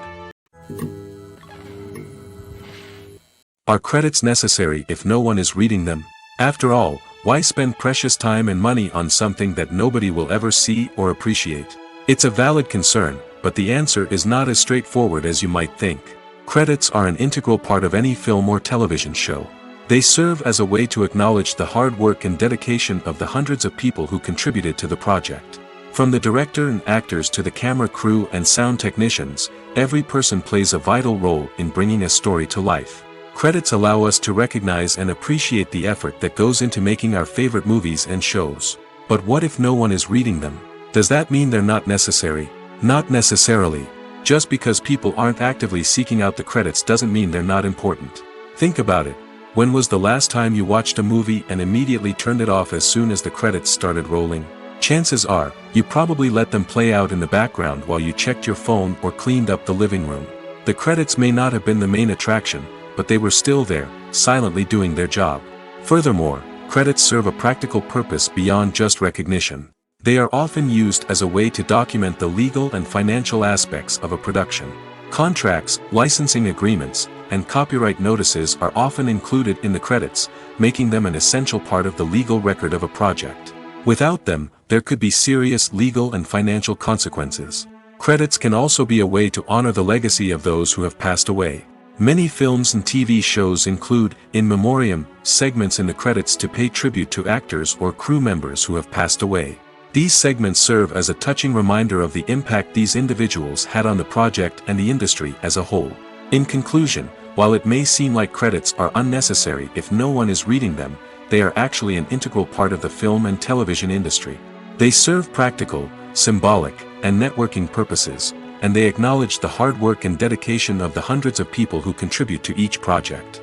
S1: Are credits necessary if no one is reading them? After all, why spend precious time and money on something that nobody will ever see or appreciate? It's a valid concern, but the answer is not as straightforward as you might think. Credits are an integral part of any film or television show. They serve as a way to acknowledge the hard work and dedication of the hundreds of people who contributed to the project. From the director and actors to the camera crew and sound technicians, every person plays a vital role in bringing a story to life. Credits allow us to recognize and appreciate the effort that goes into making our favorite movies and shows. But what if no one is reading them? Does that mean they're not necessary? Not necessarily. Just because people aren't actively seeking out the credits doesn't mean they're not important. Think about it. When was the last time you watched a movie and immediately turned it off as soon as the credits started rolling? Chances are, you probably let them play out in the background while you checked your phone or cleaned up the living room. The credits may not have been the main attraction, but they were still there, silently doing their job. Furthermore, credits serve a practical purpose beyond just recognition. They are often used as a way to document the legal and financial aspects of a production. Contracts, licensing agreements, and copyright notices are often included in the credits, making them an essential part of the legal record of a project. Without them, there could be serious legal and financial consequences. Credits can also be a way to honor the legacy of those who have passed away. Many films and TV shows include, in memoriam, segments in the credits to pay tribute to actors or crew members who have passed away. These segments serve as a touching reminder of the impact these individuals had on the project and the industry as a whole. In conclusion, while it may seem like credits are unnecessary if no one is reading them, they are actually an integral part of the film and television industry. They serve practical, symbolic, and networking purposes, and they acknowledge the hard work and dedication of the hundreds of people who contribute to each project.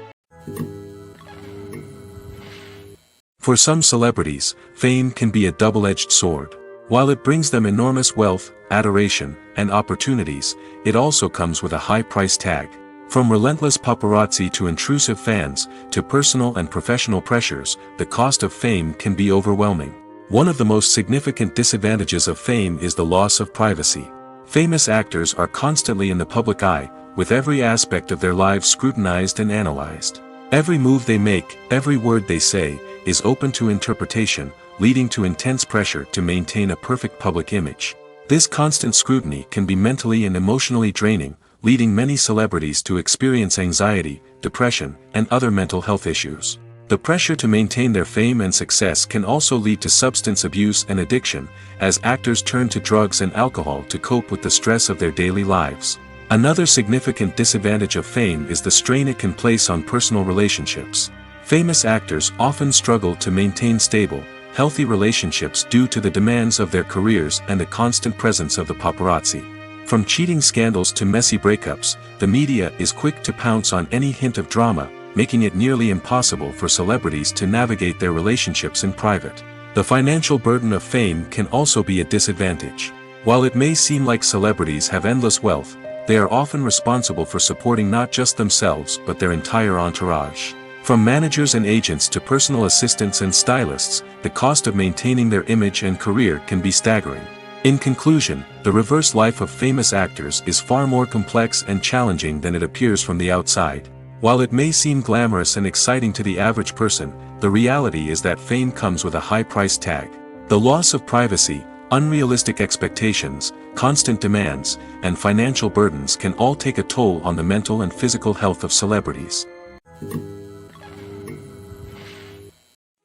S1: For some celebrities, fame can be a double-edged sword. While it brings them enormous wealth, adoration, and opportunities, it also comes with a high price tag. From relentless paparazzi to intrusive fans, to personal and professional pressures, the cost of fame can be overwhelming. One of the most significant disadvantages of fame is the loss of privacy. Famous actors are constantly in the public eye, with every aspect of their lives scrutinized and analyzed. Every move they make, every word they say, is open to interpretation, leading to intense pressure to maintain a perfect public image. This constant scrutiny can be mentally and emotionally draining, leading many celebrities to experience anxiety, depression, and other mental health issues. The pressure to maintain their fame and success can also lead to substance abuse and addiction, as actors turn to drugs and alcohol to cope with the stress of their daily lives. Another significant disadvantage of fame is the strain it can place on personal relationships. Famous actors often struggle to maintain stable, healthy relationships due to the demands of their careers and the constant presence of the paparazzi. From cheating scandals to messy breakups, the media is quick to pounce on any hint of drama, making it nearly impossible for celebrities to navigate their relationships in private. The financial burden of fame can also be a disadvantage. While it may seem like celebrities have endless wealth, they are often responsible for supporting not just themselves but their entire entourage. From managers and agents to personal assistants and stylists, the cost of maintaining their image and career can be staggering. In conclusion, the reverse life of famous actors is far more complex and challenging than it appears from the outside. While it may seem glamorous and exciting to the average person, the reality is that fame comes with a high price tag. The loss of privacy, unrealistic expectations, constant demands, and financial burdens can all take a toll on the mental and physical health of celebrities.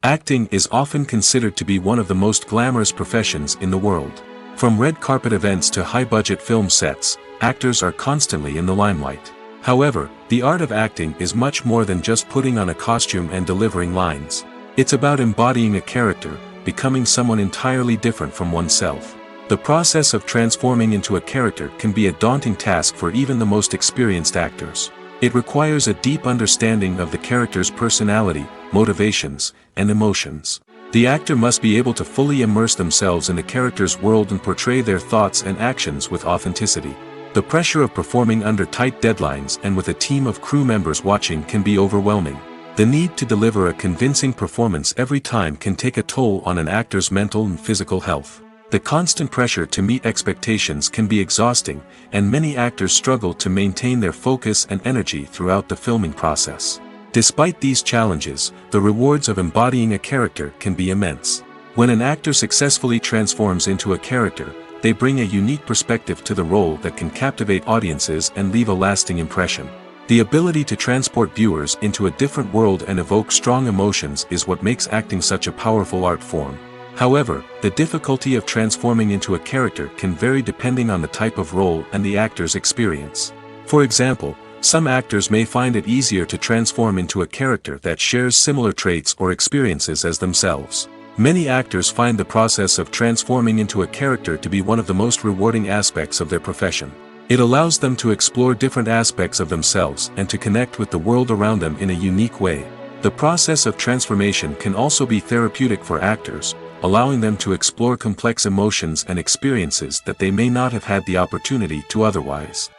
S1: Acting is often considered to be one of the most glamorous professions in the world. From red carpet events to high-budget film sets, actors are constantly in the limelight. However, the art of acting is much more than just putting on a costume and delivering lines. It's about embodying a character, becoming someone entirely different from oneself. The process of transforming into a character can be a daunting task for even the most experienced actors. It requires a deep understanding of the character's personality, motivations, and emotions. The actor must be able to fully immerse themselves in the character's world and portray their thoughts and actions with authenticity. The pressure of performing under tight deadlines and with a team of crew members watching can be overwhelming. The need to deliver a convincing performance every time can take a toll on an actor's mental and physical health. The constant pressure to meet expectations can be exhausting, and many actors struggle to maintain their focus and energy throughout the filming process. Despite these challenges, the rewards of embodying a character can be immense. When an actor successfully transforms into a character, they bring a unique perspective to the role that can captivate audiences and leave a lasting impression. The ability to transport viewers into a different world and evoke strong emotions is what makes acting such a powerful art form. However, the difficulty of transforming into a character can vary depending on the type of role and the actor's experience. For example, some actors may find it easier to transform into a character that shares similar traits or experiences as themselves. Many actors find the process of transforming into a character to be one of the most rewarding aspects of their profession. It allows them to explore different aspects of themselves and to connect with the world around them in a unique way. The process of transformation can also be therapeutic for actors, allowing them to explore complex emotions and experiences that they may not have had the opportunity to otherwise.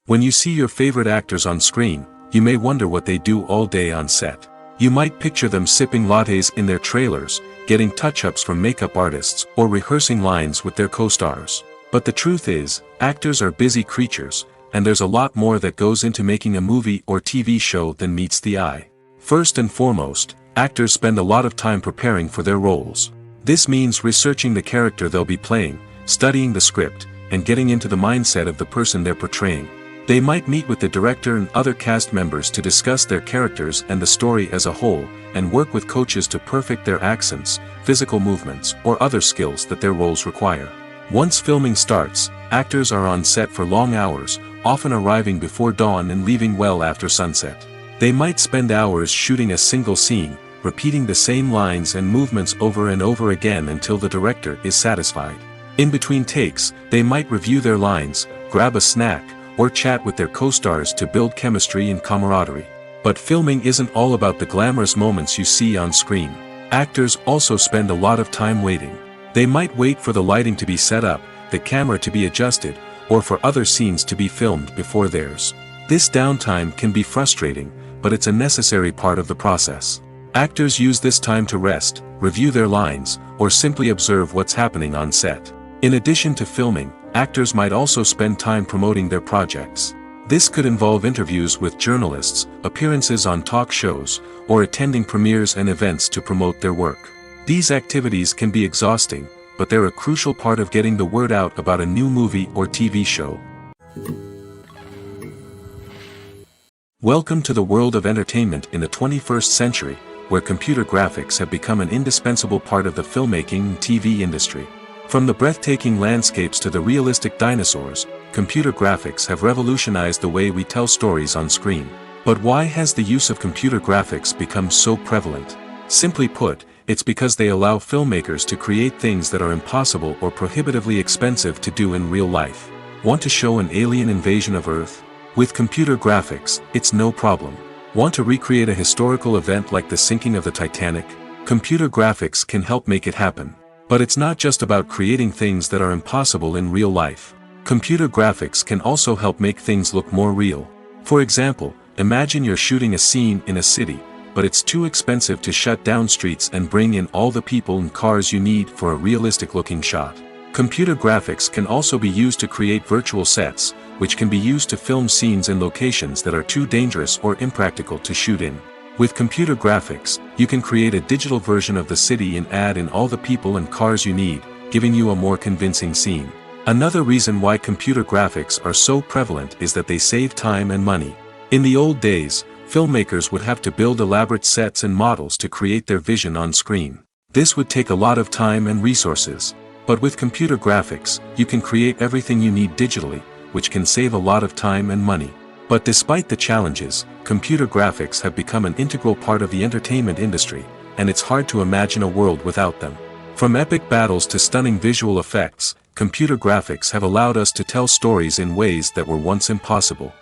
S1: When you see your favorite actors on screen, you may wonder what they do all day on set. You might picture them sipping lattes in their trailers, getting touch-ups from makeup artists, or rehearsing lines with their co-stars. But the truth is, actors are busy creatures, and there's a lot more that goes into making a movie or TV show than meets the eye. First and foremost, actors spend a lot of time preparing for their roles. This means researching the character they'll be playing, studying the script, and getting into the mindset of the person they're portraying. They might meet with the director and other cast members to discuss their characters and the story as a whole, and work with coaches to perfect their accents, physical movements, or other skills that their roles require. Once filming starts, actors are on set for long hours, often arriving before dawn and leaving well after sunset. They might spend hours shooting a single scene, repeating the same lines and movements over and over again until the director is satisfied. In between takes, they might review their lines, grab a snack, or chat with their co-stars to build chemistry and camaraderie. But filming isn't all about the glamorous moments you see on screen. Actors also spend a lot of time waiting. They might wait for the lighting to be set up, the camera to be adjusted, or for other scenes to be filmed before theirs. This downtime can be frustrating, but it's a necessary part of the process. Actors use this time to rest, review their lines, or simply observe what's happening on set. In addition to filming, actors might also spend time promoting their projects. This could involve interviews with journalists, appearances on talk shows, or attending premieres and events to promote their work. These activities can be exhausting, but they're a crucial part of getting the word out about a new movie or TV show. Welcome to the world of entertainment in the 21st century, where computer graphics have become an indispensable part of the filmmaking and TV industry. From the breathtaking landscapes to the realistic dinosaurs, computer graphics have revolutionized the way we tell stories on screen. But why has the use of computer graphics become so prevalent? Simply put, it's because they allow filmmakers to create things that are impossible or prohibitively expensive to do in real life. Want to show an alien invasion of Earth? With computer graphics, it's no problem. Want to recreate a historical event like the sinking of the Titanic? Computer graphics can help make it happen. But it's not just about creating things that are impossible in real life. Computer graphics can also help make things look more real. For example, imagine you're shooting a scene in a city, but it's too expensive to shut down streets and bring in all the people and cars you need for a realistic-looking shot. Computer graphics can also be used to create virtual sets, which can be used to film scenes in locations that are too dangerous or impractical to shoot in. With computer graphics, you can create a digital version of the city and add in all the people and cars you need, giving you a more convincing scene. Another reason why computer graphics are so prevalent is that they save time and money. In the old days, filmmakers would have to build elaborate sets and models to create their vision on screen. This would take a lot of time and resources. But with computer graphics, you can create everything you need digitally, which can save a lot of time and money. But despite the challenges, computer graphics have become an integral part of the entertainment industry, and it's hard to imagine a world without them. From epic battles to stunning visual effects, computer graphics have allowed us to tell stories in ways that were once impossible.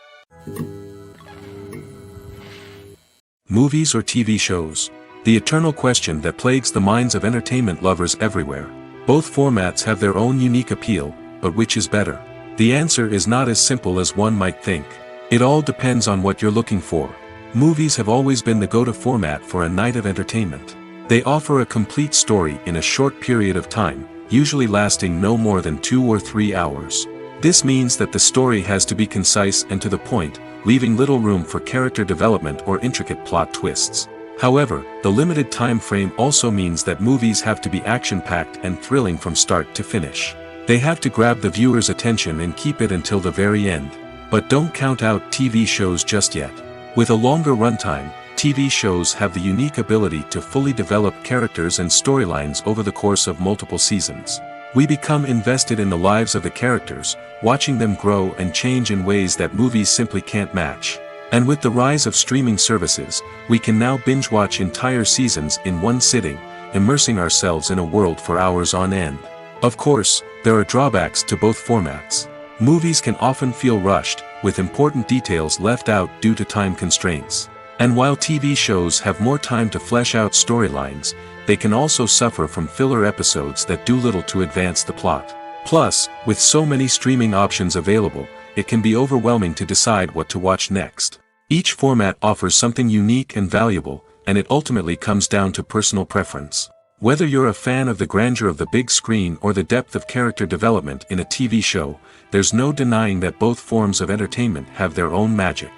S1: Movies or TV shows? The eternal question that plagues the minds of entertainment lovers everywhere. Both formats have their own unique appeal, but which is better? The answer is not as simple as one might think. It all depends on what you're looking for. Movies have always been the go-to format for a night of entertainment. They offer a complete story in a short period of time, usually lasting no more than 2 or 3 hours. This means that the story has to be concise and to the point, leaving little room for character development or intricate plot twists. However, the limited time frame also means that movies have to be action-packed and thrilling from start to finish. They have to grab the viewer's attention and keep it until the very end. But don't count out TV shows just yet. With a longer runtime, TV shows have the unique ability to fully develop characters and storylines over the course of multiple seasons. We become invested in the lives of the characters, watching them grow and change in ways that movies simply can't match. And with the rise of streaming services, we can now binge-watch entire seasons in one sitting, immersing ourselves in a world for hours on end. Of course, there are drawbacks to both formats. Movies can often feel rushed, with important details left out due to time constraints. And while TV shows have more time to flesh out storylines, they can also suffer from filler episodes that do little to advance the plot. Plus, with so many streaming options available, it can be overwhelming to decide what to watch next. Each format offers something unique and valuable, and it ultimately comes down to personal preference. Whether you're a fan of the grandeur of the big screen or the depth of character development in a TV show, there's no denying that both forms of entertainment have their own magic.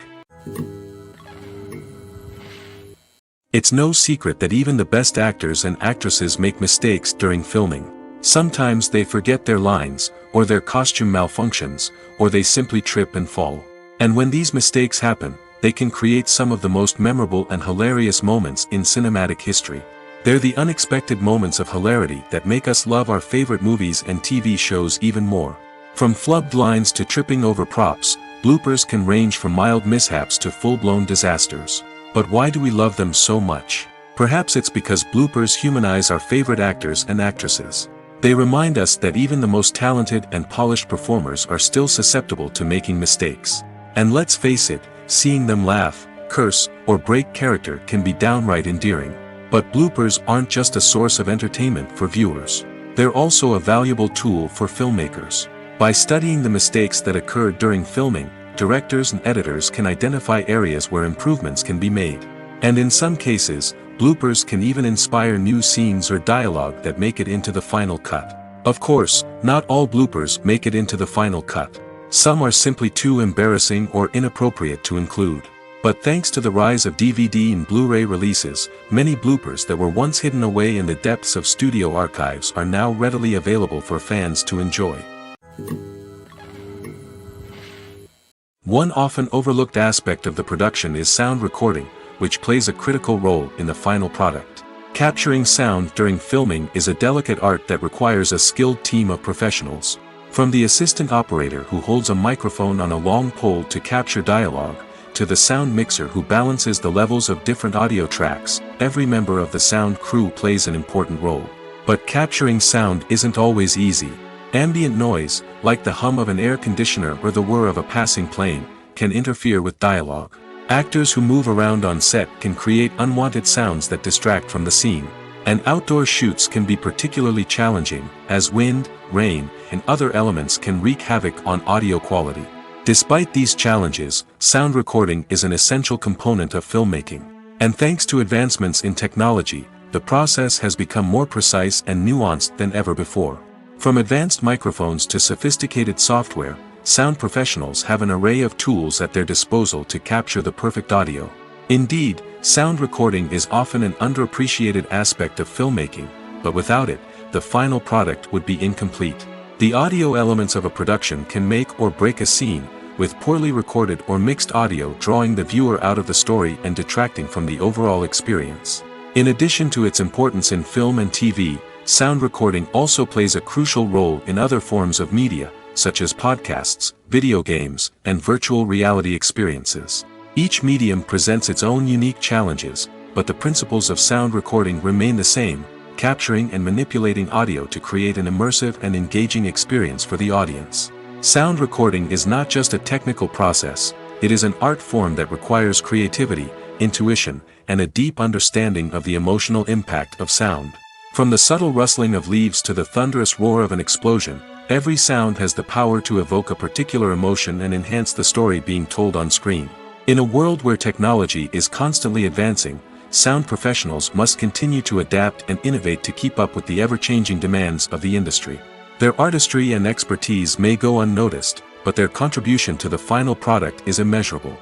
S1: It's no secret that even the best actors and actresses make mistakes during filming. Sometimes they forget their lines, or their costume malfunctions, or they simply trip and fall. And when these mistakes happen, they can create some of the most memorable and hilarious moments in cinematic history. They're the unexpected moments of hilarity that make us love our favorite movies and TV shows even more. From flubbed lines to tripping over props, bloopers can range from mild mishaps to full-blown disasters. But why do we love them so much? Perhaps it's because bloopers humanize our favorite actors and actresses. They remind us that even the most talented and polished performers are still susceptible to making mistakes. And let's face it, seeing them laugh, curse, or break character can be downright endearing. But bloopers aren't just a source of entertainment for viewers. They're also a valuable tool for filmmakers. By studying the mistakes that occurred during filming, directors and editors can identify areas where improvements can be made. And in some cases, bloopers can even inspire new scenes or dialogue that make it into the final cut. Of course, not all bloopers make it into the final cut. Some are simply too embarrassing or inappropriate to include. But thanks to the rise of DVD and Blu-ray releases, many bloopers that were once hidden away in the depths of studio archives are now readily available for fans to enjoy. One often overlooked aspect of the production is sound recording, which plays a critical role in the final product. Capturing sound during filming is a delicate art that requires a skilled team of professionals. From the assistant operator who holds a microphone on a long pole to capture dialogue, to the sound mixer who balances the levels of different audio tracks, every member of the sound crew plays an important role. But capturing sound isn't always easy. Ambient noise, like the hum of an air conditioner or the whir of a passing plane, can interfere with dialogue. Actors who move around on set can create unwanted sounds that distract from the scene. And outdoor shoots can be particularly challenging, as wind, rain, and other elements can wreak havoc on audio quality. Despite these challenges, sound recording is an essential component of filmmaking. And thanks to advancements in technology, the process has become more precise and nuanced than ever before. From advanced microphones to sophisticated software, sound professionals have an array of tools at their disposal to capture the perfect audio. Indeed, sound recording is often an underappreciated aspect of filmmaking, but without it, the final product would be incomplete. The audio elements of a production can make or break a scene, with poorly recorded or mixed audio drawing the viewer out of the story and detracting from the overall experience. In addition to its importance in film and TV, sound recording also plays a crucial role in other forms of media, such as podcasts, video games, and virtual reality experiences. Each medium presents its own unique challenges, but the principles of sound recording remain the same, capturing and manipulating audio to create an immersive and engaging experience for the audience. Sound recording is not just a technical process, it is an art form that requires creativity, intuition, and a deep understanding of the emotional impact of sound. From the subtle rustling of leaves to the thunderous roar of an explosion, every sound has the power to evoke a particular emotion and enhance the story being told on screen. In a world where technology is constantly advancing, sound professionals must continue to adapt and innovate to keep up with the ever-changing demands of the industry. Their artistry and expertise may go unnoticed, but their contribution to the final product is immeasurable.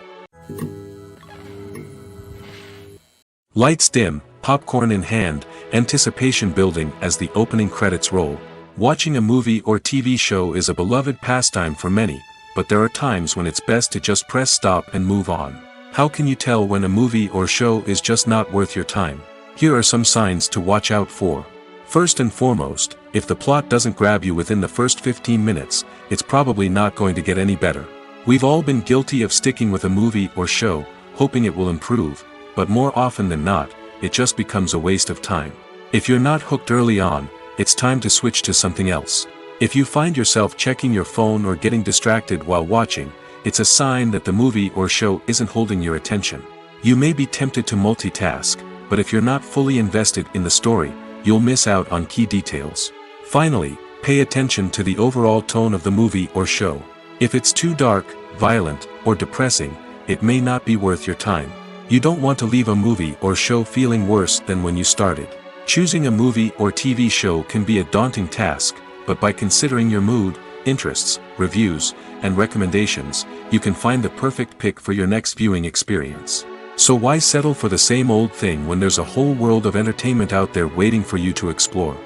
S1: Lights dim, popcorn in hand, anticipation building as the opening credits roll. Watching a movie or TV show is a beloved pastime for many, but there are times when it's best to just press stop and move on. How can you tell when a movie or show is just not worth your time? Here are some signs to watch out for. First and foremost, if the plot doesn't grab you within the first 15 minutes, it's probably not going to get any better. We've all been guilty of sticking with a movie or show, hoping it will improve, but more often than not, it just becomes a waste of time. If you're not hooked early on, it's time to switch to something else. If you find yourself checking your phone or getting distracted while watching, it's a sign that the movie or show isn't holding your attention. You may be tempted to multitask, but if you're not fully invested in the story, you'll miss out on key details. Finally, pay attention to the overall tone of the movie or show. If it's too dark, violent, or depressing, it may not be worth your time. You don't want to leave a movie or show feeling worse than when you started. Choosing a movie or TV show can be a daunting task, but by considering your mood, interests, reviews, and recommendations, you can find the perfect pick for your next viewing experience. So why settle for the same old thing when there's a whole world of entertainment out there waiting for you to explore?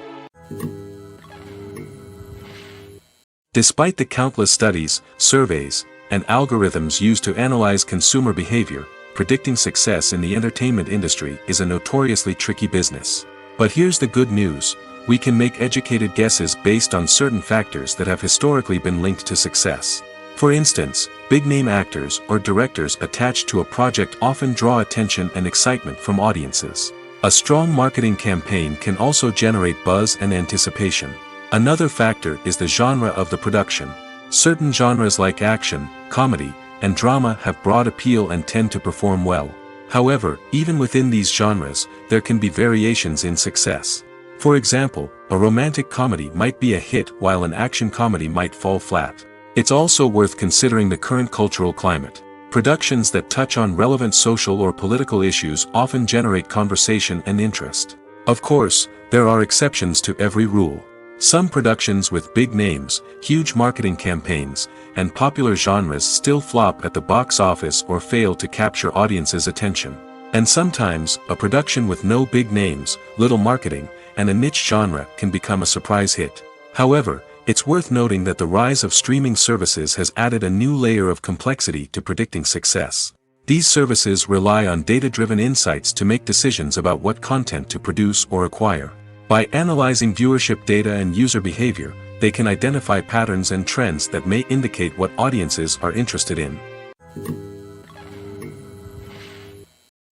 S1: Despite the countless studies, surveys, and algorithms used to analyze consumer behavior, predicting success in the entertainment industry is a notoriously tricky business. But here's the good news. We can make educated guesses based on certain factors that have historically been linked to success. For instance, big-name actors or directors attached to a project often draw attention and excitement from audiences. A strong marketing campaign can also generate buzz and anticipation. Another factor is the genre of the production. Certain genres like action, comedy, and drama have broad appeal and tend to perform well. However, even within these genres, there can be variations in success. For example, a romantic comedy might be a hit while an action comedy might fall flat. It's also worth considering the current cultural climate. Productions that touch on relevant social or political issues often generate conversation and interest. Of course, there are exceptions to every rule. Some productions with big names, huge marketing campaigns, and popular genres still flop at the box office or fail to capture audiences' attention. And sometimes, a production with no big names, little marketing, and a niche genre can become a surprise hit. However, it's worth noting that the rise of streaming services has added a new layer of complexity to predicting success. These services rely on data-driven insights to make decisions about what content to produce or acquire. By analyzing viewership data and user behavior, they can identify patterns and trends that may indicate what audiences are interested in.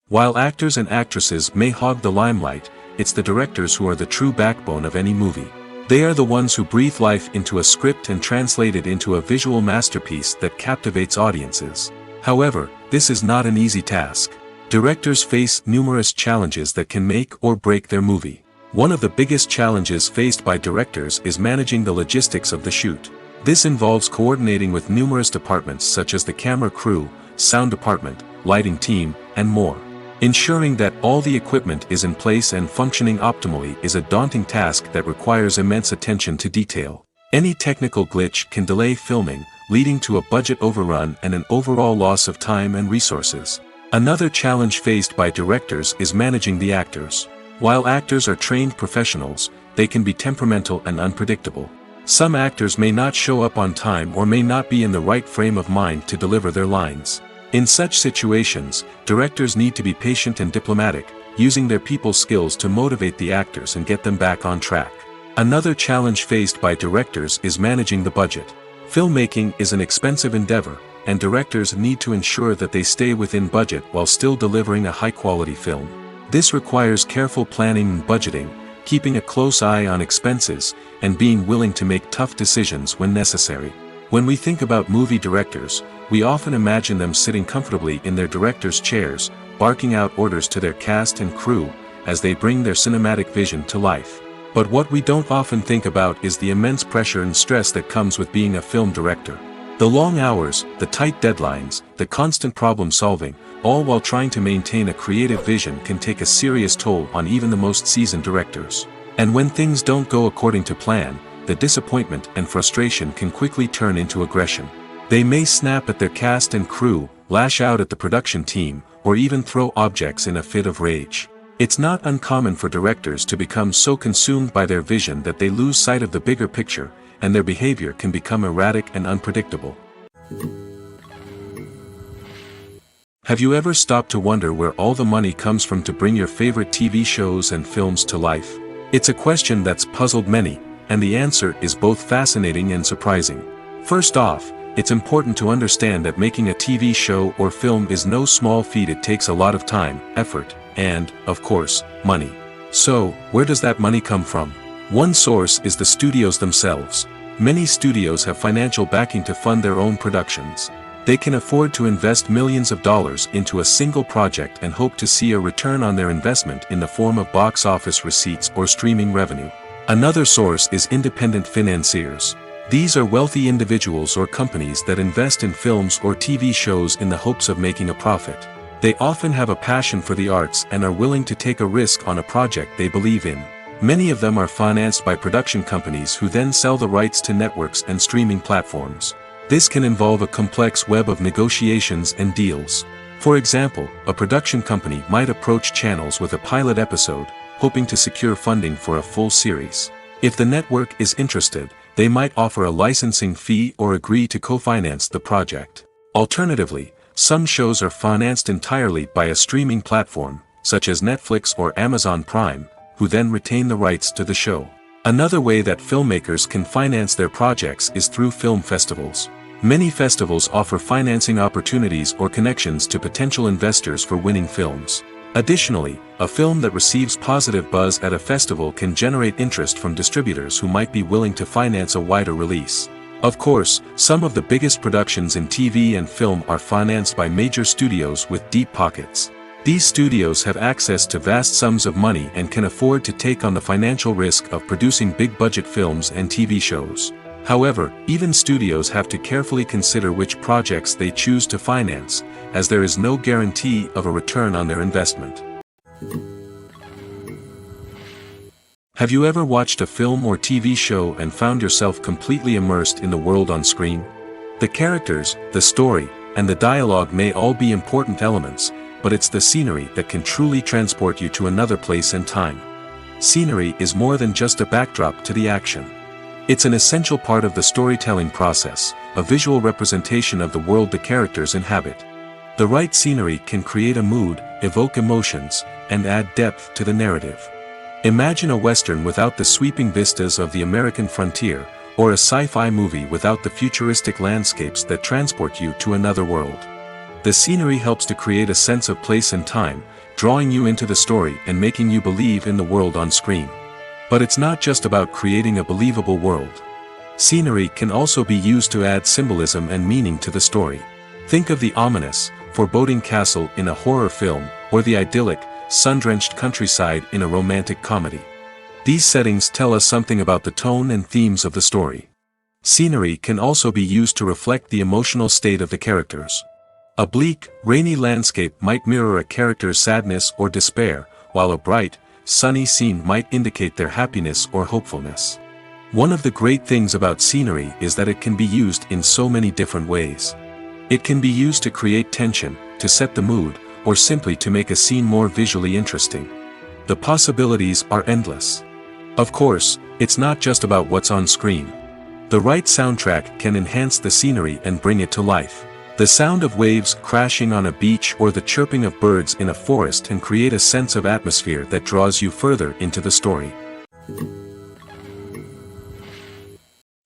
S1: While actors and actresses may hog the limelight, it's the directors who are the true backbone of any movie. They are the ones who breathe life into a script and translate it into a visual masterpiece that captivates audiences. However, this is not an easy task. Directors face numerous challenges that can make or break their movie. One of the biggest challenges faced by directors is managing the logistics of the shoot. This involves coordinating with numerous departments such as the camera crew, sound department, lighting team, and more. Ensuring that all the equipment is in place and functioning optimally is a daunting task that requires immense attention to detail. Any technical glitch can delay filming, leading to a budget overrun and an overall loss of time and resources. Another challenge faced by directors is managing the actors. While actors are trained professionals, they can be temperamental and unpredictable. Some actors may not show up on time or may not be in the right frame of mind to deliver their lines. In such situations, directors need to be patient and diplomatic, using their people skills to motivate the actors and get them back on track. Another challenge faced by directors is managing the budget. Filmmaking is an expensive endeavor, and directors need to ensure that they stay within budget while still delivering a high-quality film. This requires careful planning and budgeting, keeping a close eye on expenses, and being willing to make tough decisions when necessary. When we think about movie directors, we often imagine them sitting comfortably in their director's chairs, barking out orders to their cast and crew as they bring their cinematic vision to life. But what we don't often think about is the immense pressure and stress that comes with being a film director. The long hours, the tight deadlines, the constant problem solving, all while trying to maintain a creative vision can take a serious toll on even the most seasoned directors. And when things don't go according to plan, the disappointment and frustration can quickly turn into aggression. They may snap at their cast and crew, lash out at the production team, or even throw objects in a fit of rage. It's not uncommon for directors to become so consumed by their vision that they lose sight of the bigger picture, and their behavior can become erratic and unpredictable. Have you ever stopped to wonder where all the money comes from to bring your favorite TV shows and films to life? It's a question that's puzzled many, and the answer is both fascinating and surprising. First off, it's important to understand that making a TV show or film is no small feat. It takes a lot of time, effort, and, of course, money. So, where does that money come from? One source is the studios themselves. Many studios have financial backing to fund their own productions. They can afford to invest millions of dollars into a single project and hope to see a return on their investment in the form of box office receipts or streaming revenue. Another source is independent financiers. These are wealthy individuals or companies that invest in films or TV shows in the hopes of making a profit. They often have a passion for the arts and are willing to take a risk on a project they believe in. Many of them are financed by production companies who then sell the rights to networks and streaming platforms. This can involve a complex web of negotiations and deals. For example, a production company might approach channels with a pilot episode, hoping to secure funding for a full series. If the network is interested, they might offer a licensing fee or agree to co-finance the project. Alternatively, some shows are financed entirely by a streaming platform, such as Netflix or Amazon Prime, who then retain the rights to the show. Another way that filmmakers can finance their projects is through film festivals. Many festivals offer financing opportunities or connections to potential investors for winning films. Additionally, a film that receives positive buzz at a festival can generate interest from distributors who might be willing to finance a wider release. Of course, some of the biggest productions in TV and film are financed by major studios with deep pockets. These studios have access to vast sums of money and can afford to take on the financial risk of producing big-budget films and TV shows. However, even studios have to carefully consider which projects they choose to finance, as there is no guarantee of a return on their investment. Have you ever watched a film or TV show and found yourself completely immersed in the world on screen? The characters, the story, and the dialogue may all be important elements, but it's the scenery that can truly transport you to another place and time. Scenery is more than just a backdrop to the action. It's an essential part of the storytelling process, a visual representation of the world the characters inhabit. The right scenery can create a mood, evoke emotions, and add depth to the narrative. Imagine a Western without the sweeping vistas of the American frontier, or a sci-fi movie without the futuristic landscapes that transport you to another world. The scenery helps to create a sense of place and time, drawing you into the story and making you believe in the world on screen. But it's not just about creating a believable world. Scenery can also be used to add symbolism and meaning to the story. Think of the ominous, foreboding castle in a horror film, or the idyllic, sun-drenched countryside in a romantic comedy. These settings tell us something about the tone and themes of the story. Scenery can also be used to reflect the emotional state of the characters. A bleak, rainy landscape might mirror a character's sadness or despair, while a bright, sunny scene might indicate their happiness or hopefulness. One of the great things about scenery is that it can be used in so many different ways. It can be used to create tension, to set the mood, or simply to make a scene more visually interesting. The possibilities are endless. Of course, it's not just about what's on screen. The right soundtrack can enhance the scenery and bring it to life. The sound of waves crashing on a beach or the chirping of birds in a forest can create a sense of atmosphere that draws you further into the story.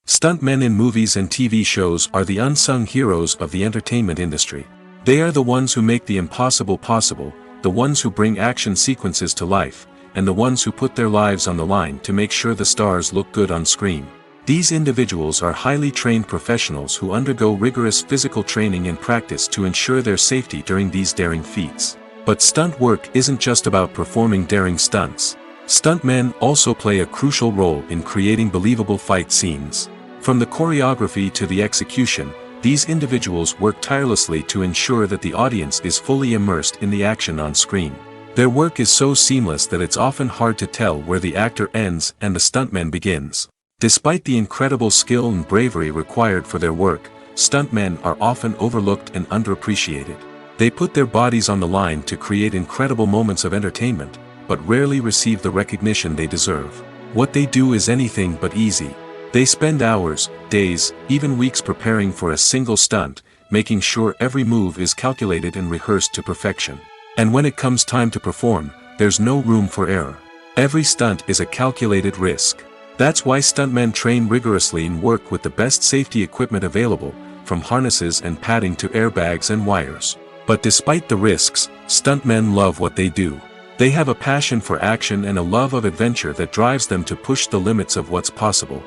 S1: Stuntmen in movies and TV shows are the unsung heroes of the entertainment industry. They are the ones who make the impossible possible, the ones who bring action sequences to life, and the ones who put their lives on the line to make sure the stars look good on screen. These individuals are highly trained professionals who undergo rigorous physical training and practice to ensure their safety during these daring feats. But stunt work isn't just about performing daring stunts. Stuntmen also play a crucial role in creating believable fight scenes. From the choreography to the execution, these individuals work tirelessly to ensure that the audience is fully immersed in the action on screen. Their work is so seamless that it's often hard to tell where the actor ends and the stuntman begins. Despite the incredible skill and bravery required for their work, stuntmen are often overlooked and underappreciated. They put their bodies on the line to create incredible moments of entertainment, but rarely receive the recognition they deserve. What they do is anything but easy. They spend hours, days, even weeks preparing for a single stunt, making sure every move is calculated and rehearsed to perfection. And when it comes time to perform, there's no room for error. Every stunt is a calculated risk. That's why stuntmen train rigorously and work with the best safety equipment available, from harnesses and padding to airbags and wires. But despite the risks, stuntmen love what they do. They have a passion for action and a love of adventure that drives them to push the limits of what's possible.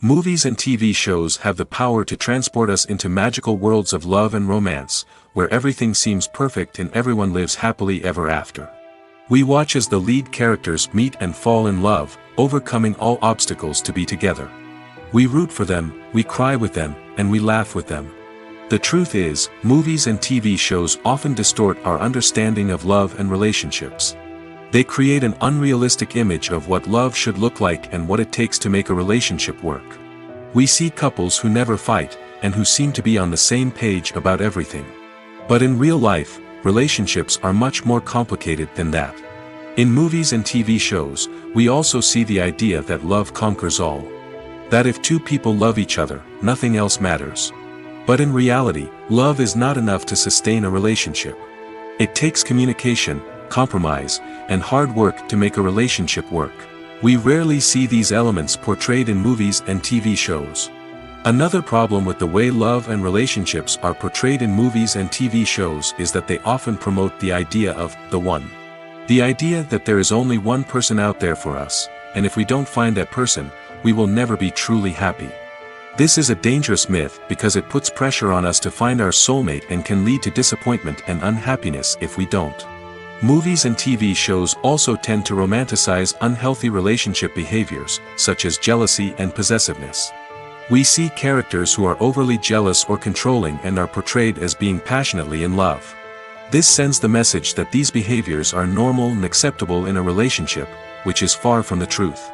S1: Movies and TV shows have the power to transport us into magical worlds of love and romance, where everything seems perfect and everyone lives happily ever after. We watch as the lead characters meet and fall in love, overcoming all obstacles to be together. We root for them, we cry with them, and we laugh with them. The truth is, movies and TV shows often distort our understanding of love and relationships. They create an unrealistic image of what love should look like and what it takes to make a relationship work. We see couples who never fight, and who seem to be on the same page about everything. But in real life, relationships are much more complicated than that. In movies and TV shows, we also see the idea that love conquers all. That if two people love each other, nothing else matters. But in reality, love is not enough to sustain a relationship. It takes communication, compromise, and hard work to make a relationship work. We rarely see these elements portrayed in movies and TV shows. Another problem with the way love and relationships are portrayed in movies and TV shows is that they often promote the idea of the one. The idea that there is only one person out there for us, and if we don't find that person, we will never be truly happy. This is a dangerous myth because it puts pressure on us to find our soulmate and can lead to disappointment and unhappiness if we don't. Movies and TV shows also tend to romanticize unhealthy relationship behaviors, such as jealousy and possessiveness. We see characters who are overly jealous or controlling and are portrayed as being passionately in love. This sends the message that these behaviors are normal and acceptable in a relationship, which is far from the truth.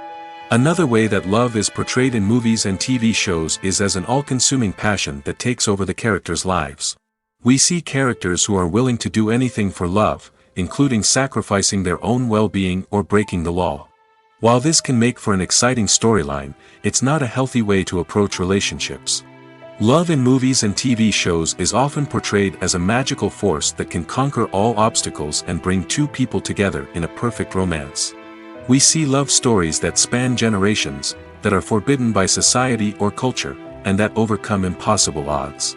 S1: Another way that love is portrayed in movies and TV shows is as an all-consuming passion that takes over the characters' lives. We see characters who are willing to do anything for love, including sacrificing their own well-being or breaking the law. While this can make for an exciting storyline, it's not a healthy way to approach relationships. Love in movies and TV shows is often portrayed as a magical force that can conquer all obstacles and bring two people together in a perfect romance. We see love stories that span generations, that are forbidden by society or culture, and that overcome impossible odds.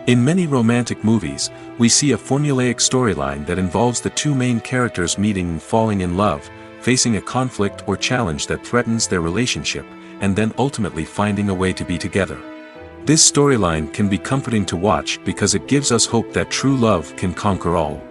S1: In many romantic movies, we see a formulaic storyline that involves the two main characters meeting and falling in love, facing a conflict or challenge that threatens their relationship, and then ultimately finding a way to be together. This storyline can be comforting to watch because it gives us hope that true love can conquer all.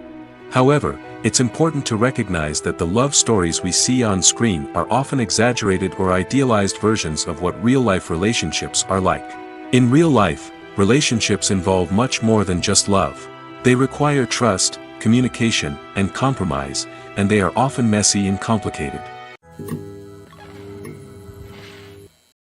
S1: However, it's important to recognize that the love stories we see on screen are often exaggerated or idealized versions of what real-life relationships are like. In real life, relationships involve much more than just love. They require trust, communication, and compromise, and they are often messy and complicated.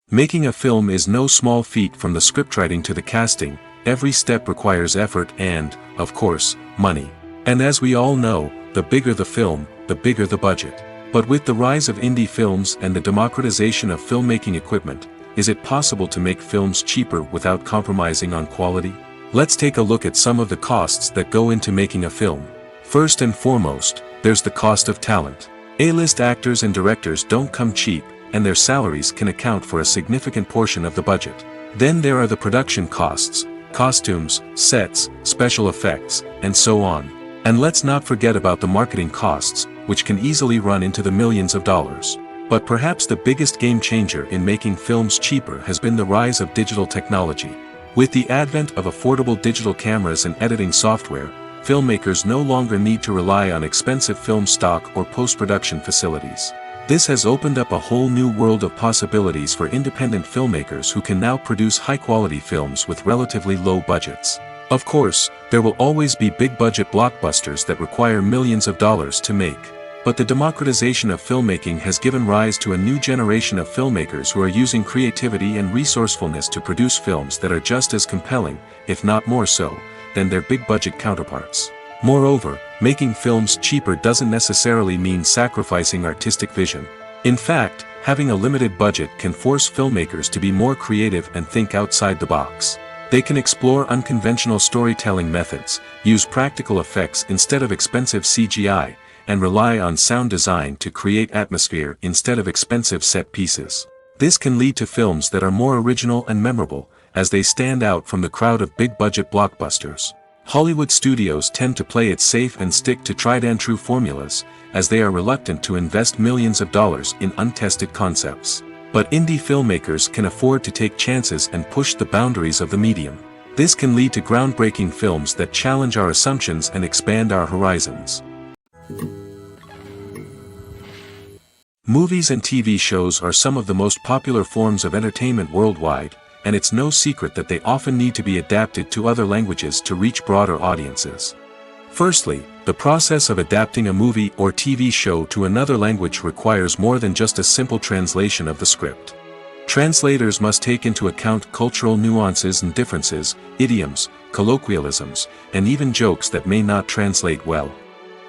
S1: Making a film is no small feat. From the scriptwriting to the casting, every step requires effort and, of course, money. And as we all know, the bigger the film, the bigger the budget. But with the rise of indie films and the democratization of filmmaking equipment, is it possible to make films cheaper without compromising on quality? Let's take a look at some of the costs that go into making a film. First and foremost, there's the cost of talent. A-list actors and directors don't come cheap, and their salaries can account for a significant portion of the budget. Then there are the production costs, costumes, sets, special effects, and so on. And let's not forget about the marketing costs, which can easily run into the millions of dollars. But perhaps the biggest game changer in making films cheaper has been the rise of digital technology. With the advent of affordable digital cameras and editing software, filmmakers no longer need to rely on expensive film stock or post-production facilities. This has opened up a whole new world of possibilities for independent filmmakers who can now produce high-quality films with relatively low budgets. Of course, there will always be big-budget blockbusters that require millions of dollars to make. But the democratization of filmmaking has given rise to a new generation of filmmakers who are using creativity and resourcefulness to produce films that are just as compelling, if not more so, than their big-budget counterparts. Moreover, making films cheaper doesn't necessarily mean sacrificing artistic vision. In fact, having a limited budget can force filmmakers to be more creative and think outside the box. They can explore unconventional storytelling methods, use practical effects instead of expensive CGI, and rely on sound design to create atmosphere instead of expensive set pieces. This can lead to films that are more original and memorable, as they stand out from the crowd of big-budget blockbusters. Hollywood studios tend to play it safe and stick to tried-and-true formulas, as they are reluctant to invest millions of dollars in untested concepts. But indie filmmakers can afford to take chances and push the boundaries of the medium. This can lead to groundbreaking films that challenge our assumptions and expand our horizons. Movies and TV shows are some of the most popular forms of entertainment worldwide, and it's no secret that they often need to be adapted to other languages to reach broader audiences. Firstly, the process of adapting a movie or TV show to another language requires more than just a simple translation of the script. Translators must take into account cultural nuances and differences, idioms, colloquialisms, and even jokes that may not translate well.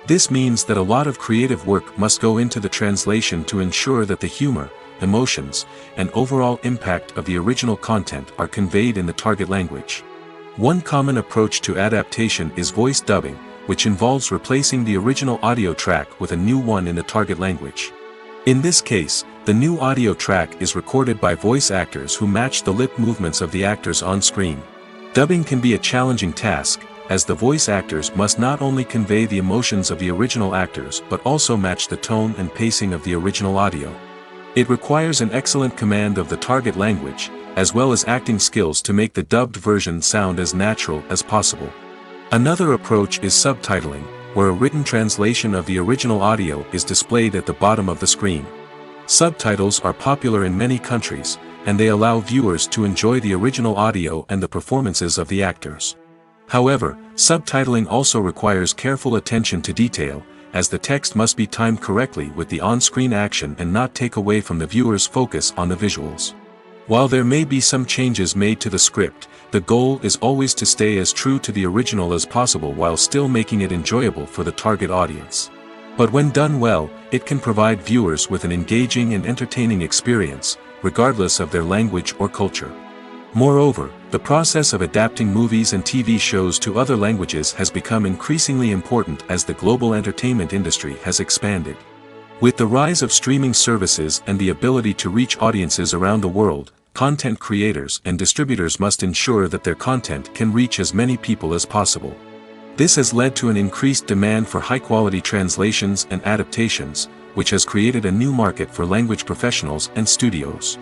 S1: This means that a lot of creative work must go into the translation to ensure that the humor, emotions, and overall impact of the original content are conveyed in the target language. One common approach to adaptation is voice dubbing, which involves replacing the original audio track with a new one in the target language. In this case, the new audio track is recorded by voice actors who match the lip movements of the actors on screen. Dubbing can be a challenging task, as the voice actors must not only convey the emotions of the original actors but also match the tone and pacing of the original audio. It requires an excellent command of the target language, as well as acting skills to make the dubbed version sound as natural as possible. Another approach is subtitling, where a written translation of the original audio is displayed at the bottom of the screen. Subtitles are popular in many countries, and they allow viewers to enjoy the original audio and the performances of the actors. However, subtitling also requires careful attention to detail, as the text must be timed correctly with the on-screen action and not take away from the viewer's focus on the visuals. While there may be some changes made to the script, the goal is always to stay as true to the original as possible while still making it enjoyable for the target audience. But when done well, it can provide viewers with an engaging and entertaining experience, regardless of their language or culture. Moreover, the process of adapting movies and TV shows to other languages has become increasingly important as the global entertainment industry has expanded. With the rise of streaming services and the ability to reach audiences around the world, content creators and distributors must ensure that their content can reach as many people as possible. This has led to an increased demand for high-quality translations and adaptations, which has created a new market for language professionals and studios.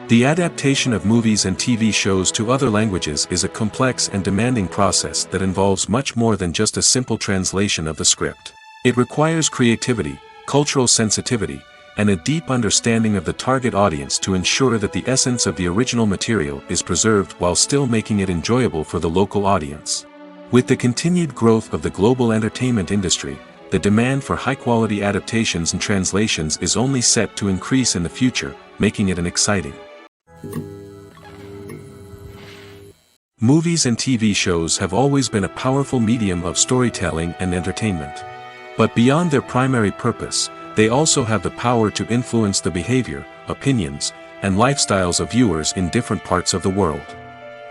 S1: The adaptation of movies and TV shows to other languages is a complex and demanding process that involves much more than just a simple translation of the script. It requires creativity, cultural sensitivity, and a deep understanding of the target audience to ensure that the essence of the original material is preserved while still making it enjoyable for the local audience. With the continued growth of the global entertainment industry, the demand for high-quality adaptations and translations is only set to increase in the future, making it an exciting. Movies and TV shows have always been a powerful medium of storytelling and entertainment. But beyond their primary purpose, they also have the power to influence the behavior, opinions, and lifestyles of viewers in different parts of the world.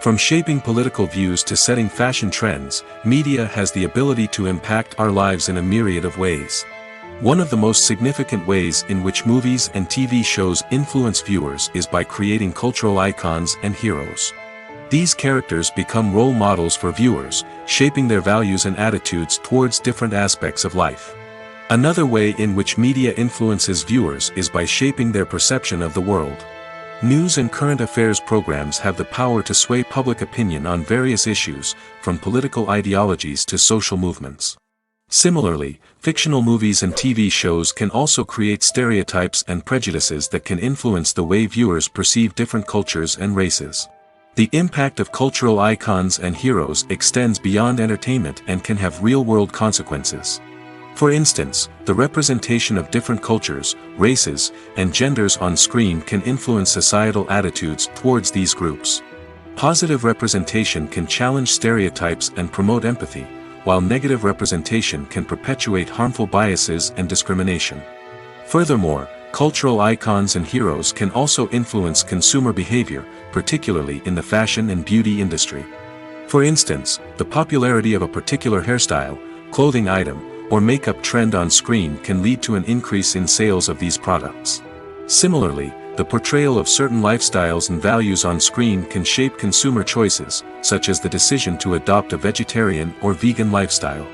S1: From shaping political views to setting fashion trends, media has the ability to impact our lives in a myriad of ways. One of the most significant ways in which movies and TV shows influence viewers is by creating cultural icons and heroes. These characters become role models for viewers, shaping their values and attitudes towards different aspects of life. Another way in which media influences viewers is by shaping their perception of the world. News and current affairs programs have the power to sway public opinion on various issues, from political ideologies to social movements. Similarly, fictional movies and TV shows can also create stereotypes and prejudices that can influence the way viewers perceive different cultures and races. The impact of cultural icons and heroes extends beyond entertainment and can have real-world consequences. For instance, the representation of different cultures, races, and genders on screen can influence societal attitudes towards these groups. Positive representation can challenge stereotypes and promote empathy, while negative representation can perpetuate harmful biases and discrimination. Furthermore, cultural icons and heroes can also influence consumer behavior, particularly in the fashion and beauty industry. For instance, the popularity of a particular hairstyle, clothing item, or makeup trend on screen can lead to an increase in sales of these products. Similarly, the portrayal of certain lifestyles and values on screen can shape consumer choices, such as the decision to adopt a vegetarian or vegan lifestyle.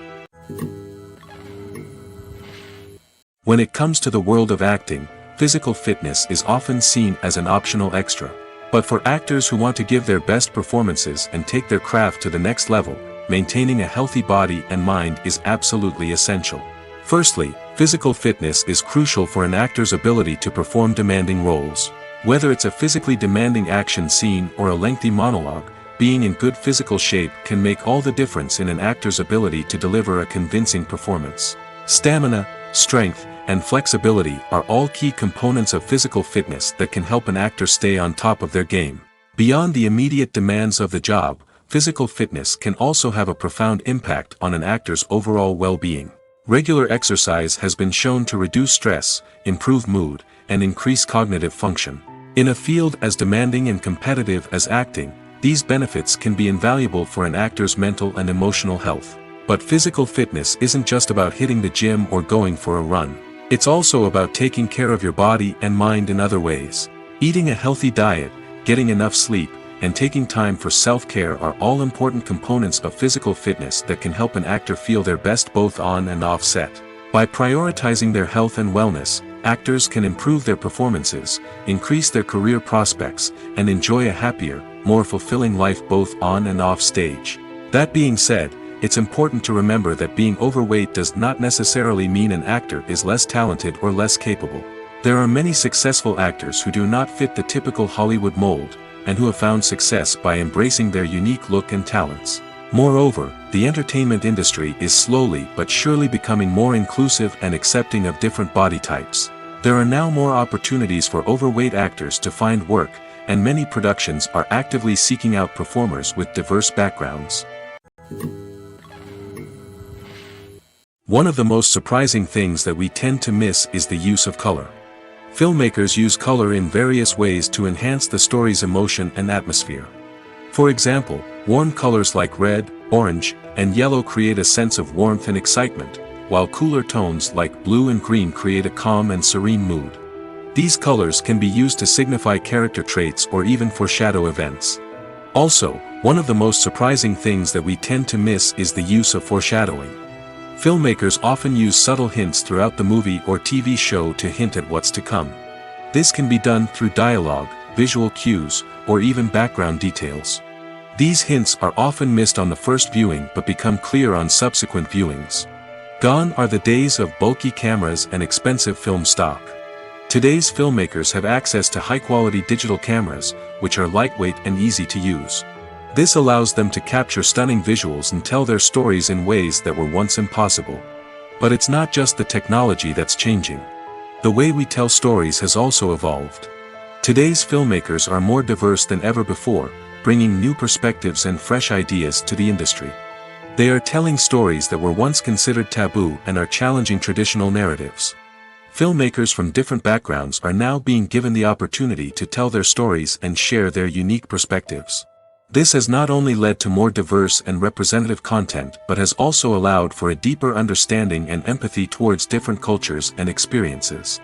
S1: When it comes to the world of acting, physical fitness is often seen as an optional extra. But for actors who want to give their best performances and take their craft to the next level, maintaining a healthy body and mind is absolutely essential. Firstly, physical fitness is crucial for an actor's ability to perform demanding roles. Whether it's a physically demanding action scene or a lengthy monologue, being in good physical shape can make all the difference in an actor's ability to deliver a convincing performance. Stamina, strength, and flexibility are all key components of physical fitness that can help an actor stay on top of their game. Beyond the immediate demands of the job, physical fitness can also have a profound impact on an actor's overall well-being. Regular exercise has been shown to reduce stress, improve mood, and increase cognitive function. In a field as demanding and competitive as acting, these benefits can be invaluable for an actor's mental and emotional health. But physical fitness isn't just about hitting the gym or going for a run. It's also about taking care of your body and mind in other ways. Eating a healthy diet, getting enough sleep, and taking time for self-care are all important components of physical fitness that can help an actor feel their best both on and off set. By prioritizing their health and wellness, actors can improve their performances, increase their career prospects, and enjoy a happier, more fulfilling life both on and off stage. That being said, it's important to remember that being overweight does not necessarily mean an actor is less talented or less capable. There are many successful actors who do not fit the typical Hollywood mold, and who have found success by embracing their unique look and talents. Moreover, the entertainment industry is slowly but surely becoming more inclusive and accepting of different body types. There are now more opportunities for overweight actors to find work, and many productions are actively seeking out performers with diverse backgrounds. One of the most surprising things that we tend to miss is the use of color. Filmmakers use color in various ways to enhance the story's emotion and atmosphere. For example, warm colors like red, orange, and yellow create a sense of warmth and excitement, while cooler tones like blue and green create a calm and serene mood. These colors can be used to signify character traits or even foreshadow events. Also, one of the most surprising things that we tend to miss is the use of foreshadowing. Filmmakers often use subtle hints throughout the movie or TV show to hint at what's to come. This can be done through dialogue, visual cues, or even background details. These hints are often missed on the first viewing but become clear on subsequent viewings. Gone are the days of bulky cameras and expensive film stock. Today's filmmakers have access to high-quality digital cameras, which are lightweight and easy to use. This allows them to capture stunning visuals and tell their stories in ways that were once impossible. But it's not just the technology that's changing. The way we tell stories has also evolved. Today's filmmakers are more diverse than ever before, bringing new perspectives and fresh ideas to the industry. They are telling stories that were once considered taboo and are challenging traditional narratives. Filmmakers from different backgrounds are now being given the opportunity to tell their stories and share their unique perspectives. This has not only led to more diverse and representative content but has also allowed for a deeper understanding and empathy towards different cultures and experiences.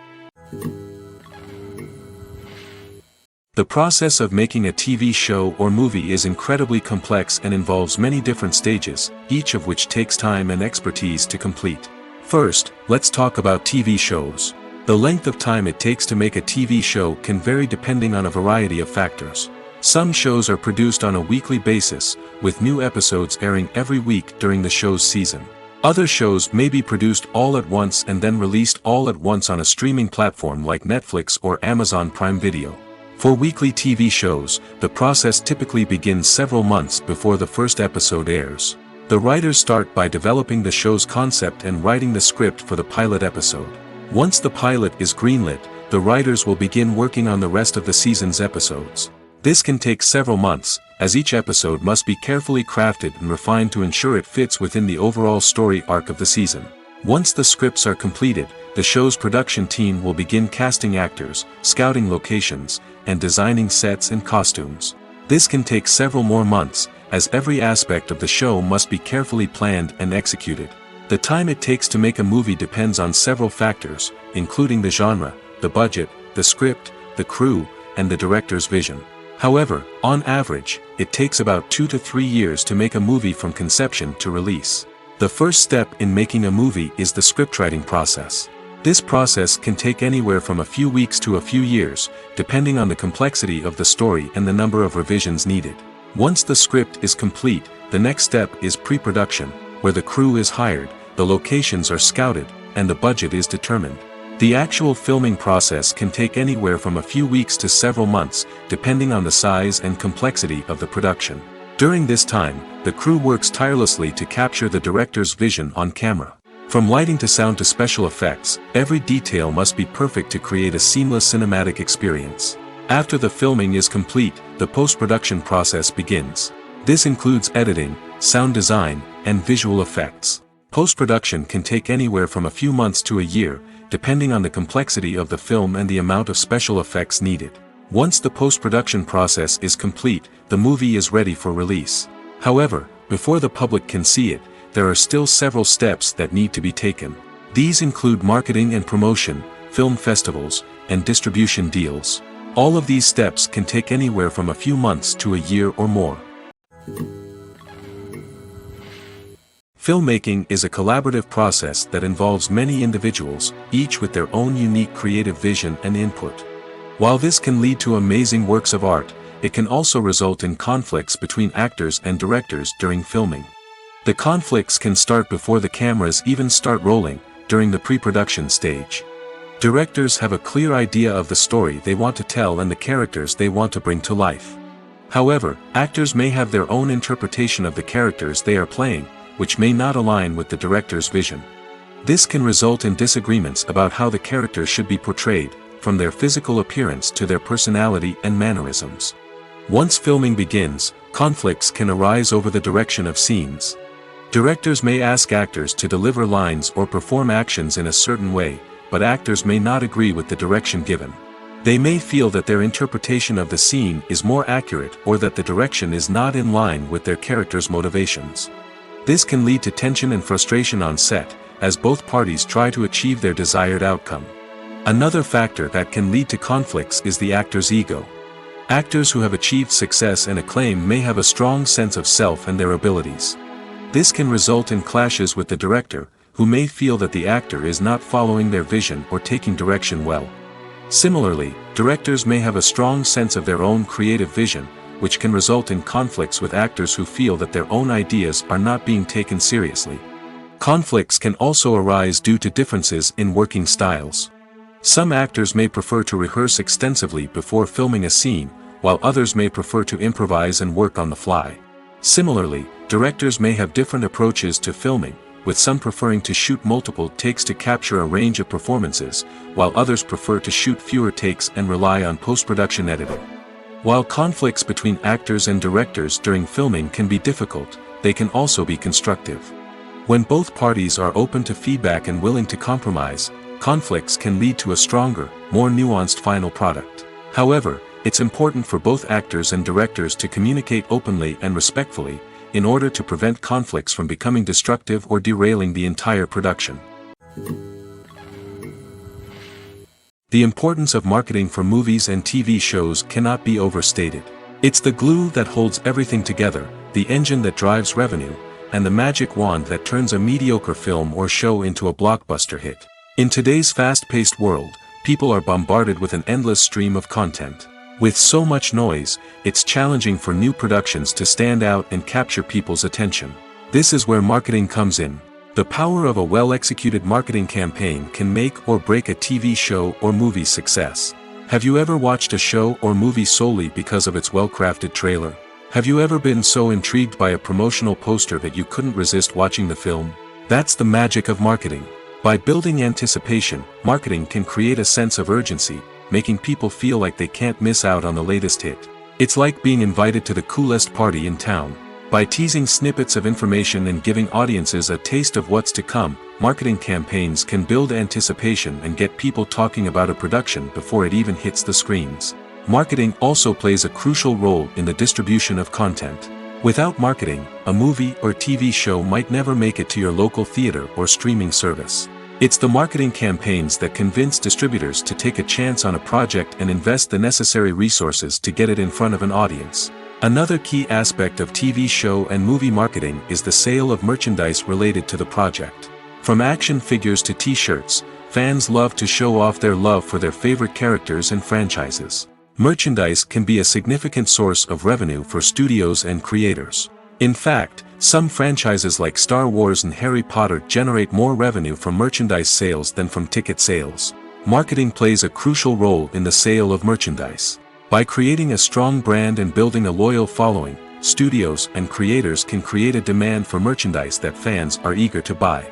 S1: The process of making a TV show or movie is incredibly complex and involves many different stages, each of which takes time and expertise to complete. First, let's talk about TV shows. The length of time it takes to make a TV show can vary depending on a variety of factors. Some shows are produced on a weekly basis, with new episodes airing every week during the show's season. Other shows may be produced all at once and then released all at once on a streaming platform like Netflix or Amazon Prime Video. For weekly TV shows, the process typically begins several months before the first episode airs. The writers start by developing the show's concept and writing the script for the pilot episode. Once the pilot is greenlit, the writers will begin working on the rest of the season's episodes. This can take several months, as each episode must be carefully crafted and refined to ensure it fits within the overall story arc of the season. Once the scripts are completed, the show's production team will begin casting actors, scouting locations, and designing sets and costumes. This can take several more months, as every aspect of the show must be carefully planned and executed. The time it takes to make a movie depends on several factors, including the genre, the budget, the script, the crew, and the director's vision. However, on average, it takes about 2 to 3 years to make a movie from conception to release. The first step in making a movie is the scriptwriting process. This process can take anywhere from a few weeks to a few years, depending on the complexity of the story and the number of revisions needed. Once the script is complete, the next step is pre-production, where the crew is hired, the locations are scouted, and the budget is determined. The actual filming process can take anywhere from a few weeks to several months, depending on the size and complexity of the production. During this time, the crew works tirelessly to capture the director's vision on camera. From lighting to sound to special effects, every detail must be perfect to create a seamless cinematic experience. After the filming is complete, the post-production process begins. This includes editing, sound design, and visual effects. Post-production can take anywhere from a few months to a year, depending on the complexity of the film and the amount of special effects needed. Once the post-production process is complete, the movie is ready for release. However, before the public can see it, there are still several steps that need to be taken. These include marketing and promotion, film festivals, and distribution deals. All of these steps can take anywhere from a few months to a year or more. Filmmaking is a collaborative process that involves many individuals, each with their own unique creative vision and input. While this can lead to amazing works of art, it can also result in conflicts between actors and directors during filming. The conflicts can start before the cameras even start rolling, during the pre-production stage. Directors have a clear idea of the story they want to tell and the characters they want to bring to life. However, actors may have their own interpretation of the characters they are playing, which may not align with the director's vision. This can result in disagreements about how the characters should be portrayed, from their physical appearance to their personality and mannerisms. Once filming begins, conflicts can arise over the direction of scenes. Directors may ask actors to deliver lines or perform actions in a certain way, but actors may not agree with the direction given. They may feel that their interpretation of the scene is more accurate or that the direction is not in line with their character's motivations. This can lead to tension and frustration on set, as both parties try to achieve their desired outcome. Another factor that can lead to conflicts is the actor's ego. Actors who have achieved success and acclaim may have a strong sense of self and their abilities. This can result in clashes with the director, who may feel that the actor is not following their vision or taking direction well. Similarly, directors may have a strong sense of their own creative vision, which can result in conflicts with actors who feel that their own ideas are not being taken seriously. Conflicts can also arise due to differences in working styles. Some actors may prefer to rehearse extensively before filming a scene, while others may prefer to improvise and work on the fly. Similarly, directors may have different approaches to filming, with some preferring to shoot multiple takes to capture a range of performances, while others prefer to shoot fewer takes and rely on post-production editing. While conflicts between actors and directors during filming can be difficult, they can also be constructive. When both parties are open to feedback and willing to compromise, conflicts can lead to a stronger, more nuanced final product. However, it's important for both actors and directors to communicate openly and respectfully, in order to prevent conflicts from becoming destructive or derailing the entire production. The importance of marketing for movies and TV shows cannot be overstated. It's the glue that holds everything together, the engine that drives revenue, and the magic wand that turns a mediocre film or show into a blockbuster hit. In today's fast-paced world, people are bombarded with an endless stream of content. With so much noise, it's challenging for new productions to stand out and capture people's attention. This is where marketing comes in. The power of a well-executed marketing campaign can make or break a TV show or movie's success. Have you ever watched a show or movie solely because of its well-crafted trailer? Have you ever been so intrigued by a promotional poster that you couldn't resist watching the film? That's the magic of marketing. By building anticipation, marketing can create a sense of urgency, making people feel like they can't miss out on the latest hit. It's like being invited to the coolest party in town. By teasing snippets of information and giving audiences a taste of what's to come, marketing campaigns can build anticipation and get people talking about a production before it even hits the screens. Marketing also plays a crucial role in the distribution of content. Without marketing, a movie or TV show might never make it to your local theater or streaming service. It's the marketing campaigns that convince distributors to take a chance on a project and invest the necessary resources to get it in front of an audience. Another key aspect of TV show and movie marketing is the sale of merchandise related to the project. From action figures to t-shirts, fans love to show off their love for their favorite characters and franchises. Merchandise can be a significant source of revenue for studios and creators. In fact, some franchises like Star Wars and Harry Potter generate more revenue from merchandise sales than from ticket sales. Marketing plays a crucial role in the sale of merchandise. By creating a strong brand and building a loyal following, studios and creators can create a demand for merchandise that fans are eager to buy.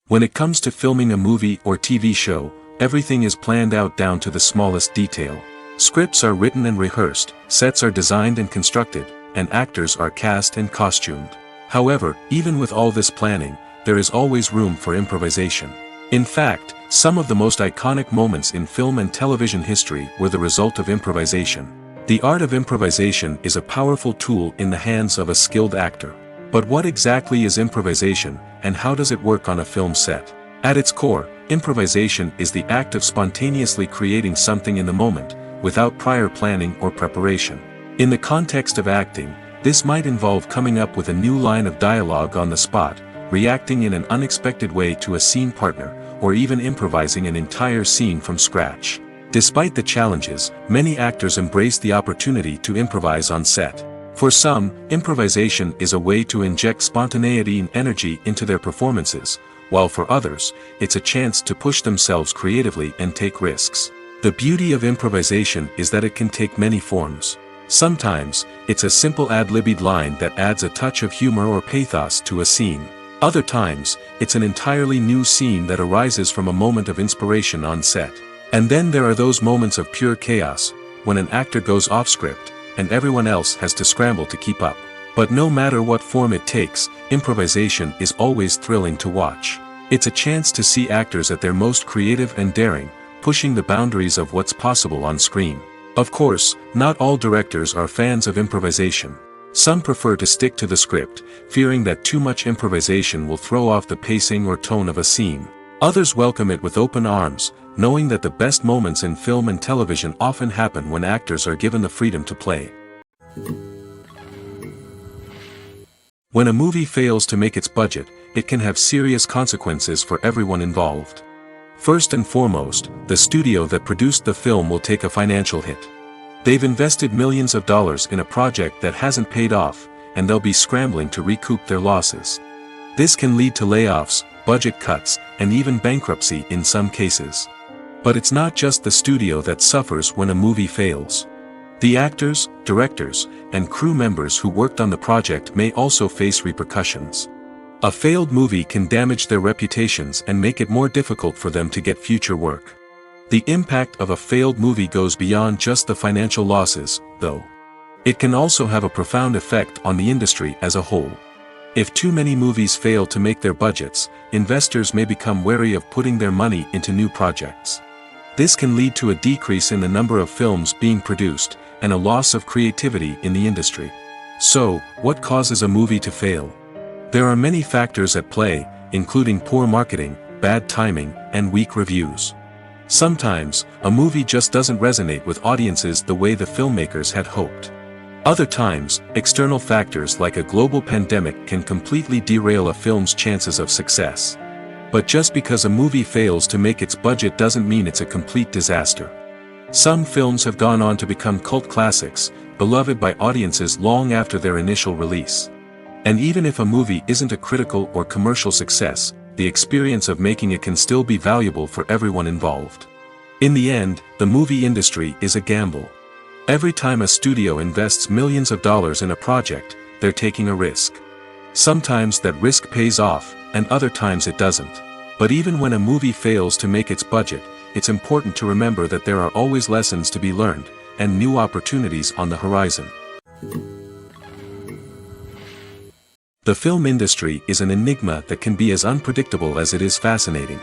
S1: When it comes to filming a movie or TV show, everything is planned out down to the smallest detail. Scripts are written and rehearsed, sets are designed and constructed, and actors are cast and costumed. However, even with all this planning, there is always room for improvisation. In fact, some of the most iconic moments in film and television history were the result of improvisation. The art of improvisation is a powerful tool in the hands of a skilled actor. But what exactly is improvisation, and how does it work on a film set? At its core, improvisation is the act of spontaneously creating something in the moment, without prior planning or preparation. In the context of acting, this might involve coming up with a new line of dialogue on the spot, reacting in an unexpected way to a scene partner, or even improvising an entire scene from scratch. Despite the challenges, many actors embrace the opportunity to improvise on set. For some, improvisation is a way to inject spontaneity and energy into their performances, while for others, it's a chance to push themselves creatively and take risks. The beauty of improvisation is that it can take many forms. Sometimes, it's a simple ad-libbed line that adds a touch of humor or pathos to a scene. Other times, it's an entirely new scene that arises from a moment of inspiration on set. And then there are those moments of pure chaos, when an actor goes off script, and everyone else has to scramble to keep up. But no matter what form it takes, improvisation is always thrilling to watch. It's a chance to see actors at their most creative and daring, pushing the boundaries of what's possible on screen. Of course, not all directors are fans of improvisation. Some prefer to stick to the script, fearing that too much improvisation will throw off the pacing or tone of a scene. Others welcome it with open arms, knowing that the best moments in film and television often happen when actors are given the freedom to play. When a movie fails to make its budget, it can have serious consequences for everyone involved. First and foremost, the studio that produced the film will take a financial hit. They've invested millions of dollars in a project that hasn't paid off, and they'll be scrambling to recoup their losses. This can lead to layoffs, budget cuts, and even bankruptcy in some cases. But it's not just the studio that suffers when a movie fails. The actors, directors, and crew members who worked on the project may also face repercussions. A failed movie can damage their reputations and make it more difficult for them to get future work. The impact of a failed movie goes beyond just the financial losses, though. It can also have a profound effect on the industry as a whole. If too many movies fail to make their budgets, investors may become wary of putting their money into new projects. This can lead to a decrease in the number of films being produced, and a loss of creativity in the industry. So, what causes a movie to fail? There are many factors at play, including poor marketing, bad timing, and weak reviews. Sometimes, a movie just doesn't resonate with audiences the way the filmmakers had hoped. Other times, external factors like a global pandemic can completely derail a film's chances of success. But just because a movie fails to make its budget doesn't mean it's a complete disaster. Some films have gone on to become cult classics, beloved by audiences long after their initial release. And even if a movie isn't a critical or commercial success, the experience of making it can still be valuable for everyone involved. In the end, the movie industry is a gamble. Every time a studio invests millions of dollars in a project, they're taking a risk. Sometimes that risk pays off, and other times it doesn't. But even when a movie fails to make its budget, it's important to remember that there are always lessons to be learned, and new opportunities on the horizon. The film industry is an enigma that can be as unpredictable as it is fascinating.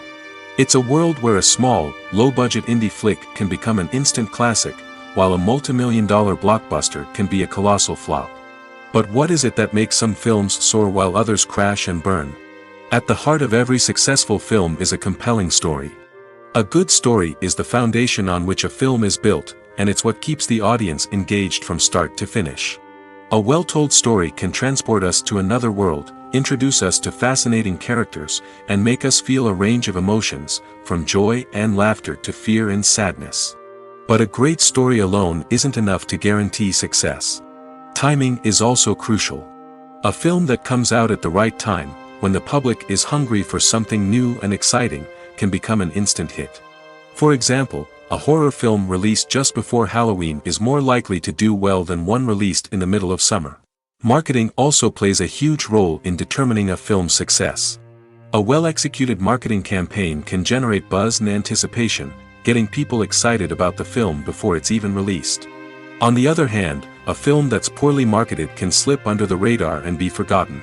S1: It's a world where a small, low-budget indie flick can become an instant classic, while a multi-million-dollar blockbuster can be a colossal flop. But what is it that makes some films soar while others crash and burn? At the heart of every successful film is a compelling story. A good story is the foundation on which a film is built, and it's what keeps the audience engaged from start to finish. A well-told story can transport us to another world, introduce us to fascinating characters, and make us feel a range of emotions, from joy and laughter to fear and sadness. But a great story alone isn't enough to guarantee success. Timing is also crucial. A film that comes out at the right time, when the public is hungry for something new and exciting, can become an instant hit. For example, a horror film released just before Halloween is more likely to do well than one released in the middle of summer. Marketing also plays a huge role in determining a film's success. A well-executed marketing campaign can generate buzz and anticipation, getting people excited about the film before it's even released. On the other hand, a film that's poorly marketed can slip under the radar and be forgotten.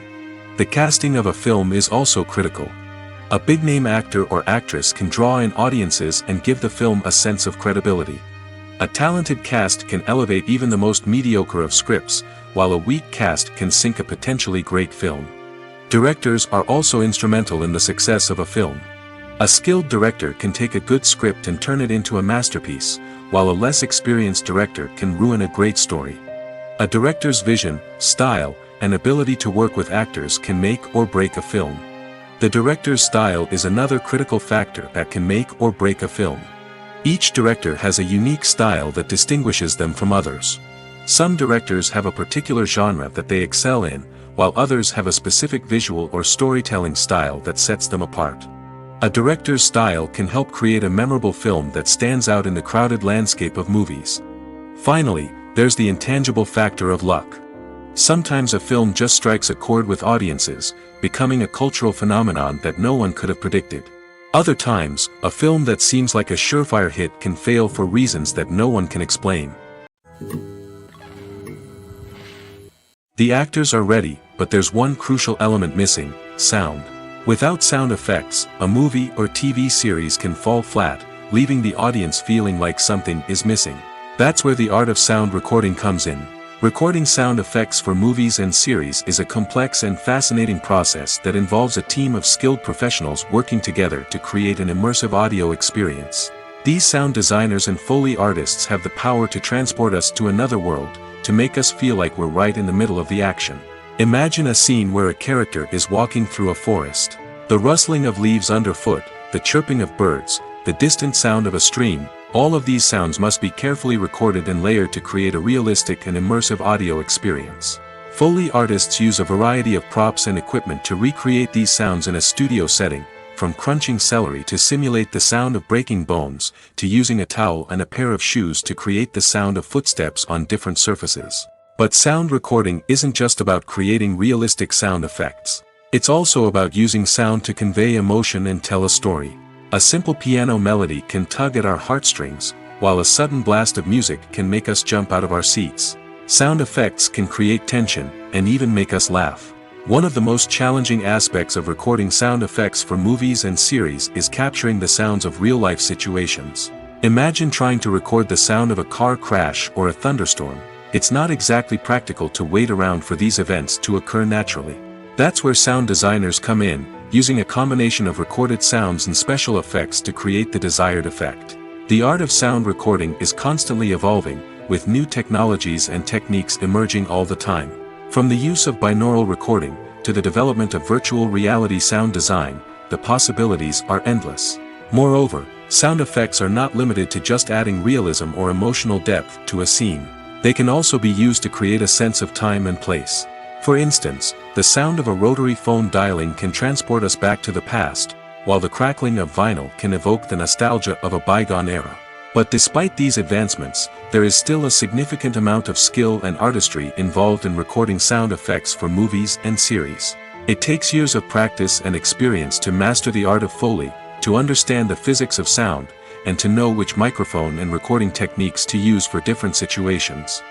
S1: The casting of a film is also critical. A big-name actor or actress can draw in audiences and give the film a sense of credibility. A talented cast can elevate even the most mediocre of scripts, while a weak cast can sink a potentially great film. Directors are also instrumental in the success of a film. A skilled director can take a good script and turn it into a masterpiece, while a less experienced director can ruin a great story. A director's vision, style, and ability to work with actors can make or break a film. The director's style is another critical factor that can make or break a film. Each director has a unique style that distinguishes them from others. Some directors have a particular genre that they excel in, while others have a specific visual or storytelling style that sets them apart. A director's style can help create a memorable film that stands out in the crowded landscape of movies. Finally, there's the intangible factor of luck. Sometimes a film just strikes a chord with audiences, becoming a cultural phenomenon that no one could have predicted. Other times, a film that seems like a surefire hit can fail for reasons that no one can explain. The actors are ready, but there's one crucial element missing: sound. Without sound effects, a movie or TV series can fall flat, leaving the audience feeling like something is missing. That's where the art of sound recording comes in. Recording sound effects for movies and series is a complex and fascinating process that involves a team of skilled professionals working together to create an immersive audio experience. These sound designers and Foley artists have the power to transport us to another world, to make us feel like we're right in the middle of the action. Imagine a scene where a character is walking through a forest. The rustling of leaves underfoot, the chirping of birds, the distant sound of a stream, all of these sounds must be carefully recorded and layered to create a realistic and immersive audio experience. Foley artists use a variety of props and equipment to recreate these sounds in a studio setting, from crunching celery to simulate the sound of breaking bones, to using a towel and a pair of shoes to create the sound of footsteps on different surfaces. But sound recording isn't just about creating realistic sound effects. It's also about using sound to convey emotion and tell a story. A simple piano melody can tug at our heartstrings, while a sudden blast of music can make us jump out of our seats. Sound effects can create tension, and even make us laugh. One of the most challenging aspects of recording sound effects for movies and series is capturing the sounds of real-life situations. Imagine trying to record the sound of a car crash or a thunderstorm. It's not exactly practical to wait around for these events to occur naturally. That's where sound designers come in, using a combination of recorded sounds and special effects to create the desired effect. The art of sound recording is constantly evolving, with new technologies and techniques emerging all the time. From the use of binaural recording, to the development of virtual reality sound design, the possibilities are endless. Moreover, sound effects are not limited to just adding realism or emotional depth to a scene. They can also be used to create a sense of time and place. For instance, the sound of a rotary phone dialing can transport us back to the past, while the crackling of vinyl can evoke the nostalgia of a bygone era. But despite these advancements, there is still a significant amount of skill and artistry involved in recording sound effects for movies and series. It takes years of practice and experience to master the art of Foley, to understand the physics of sound, and to know which microphone and recording techniques to use for different situations.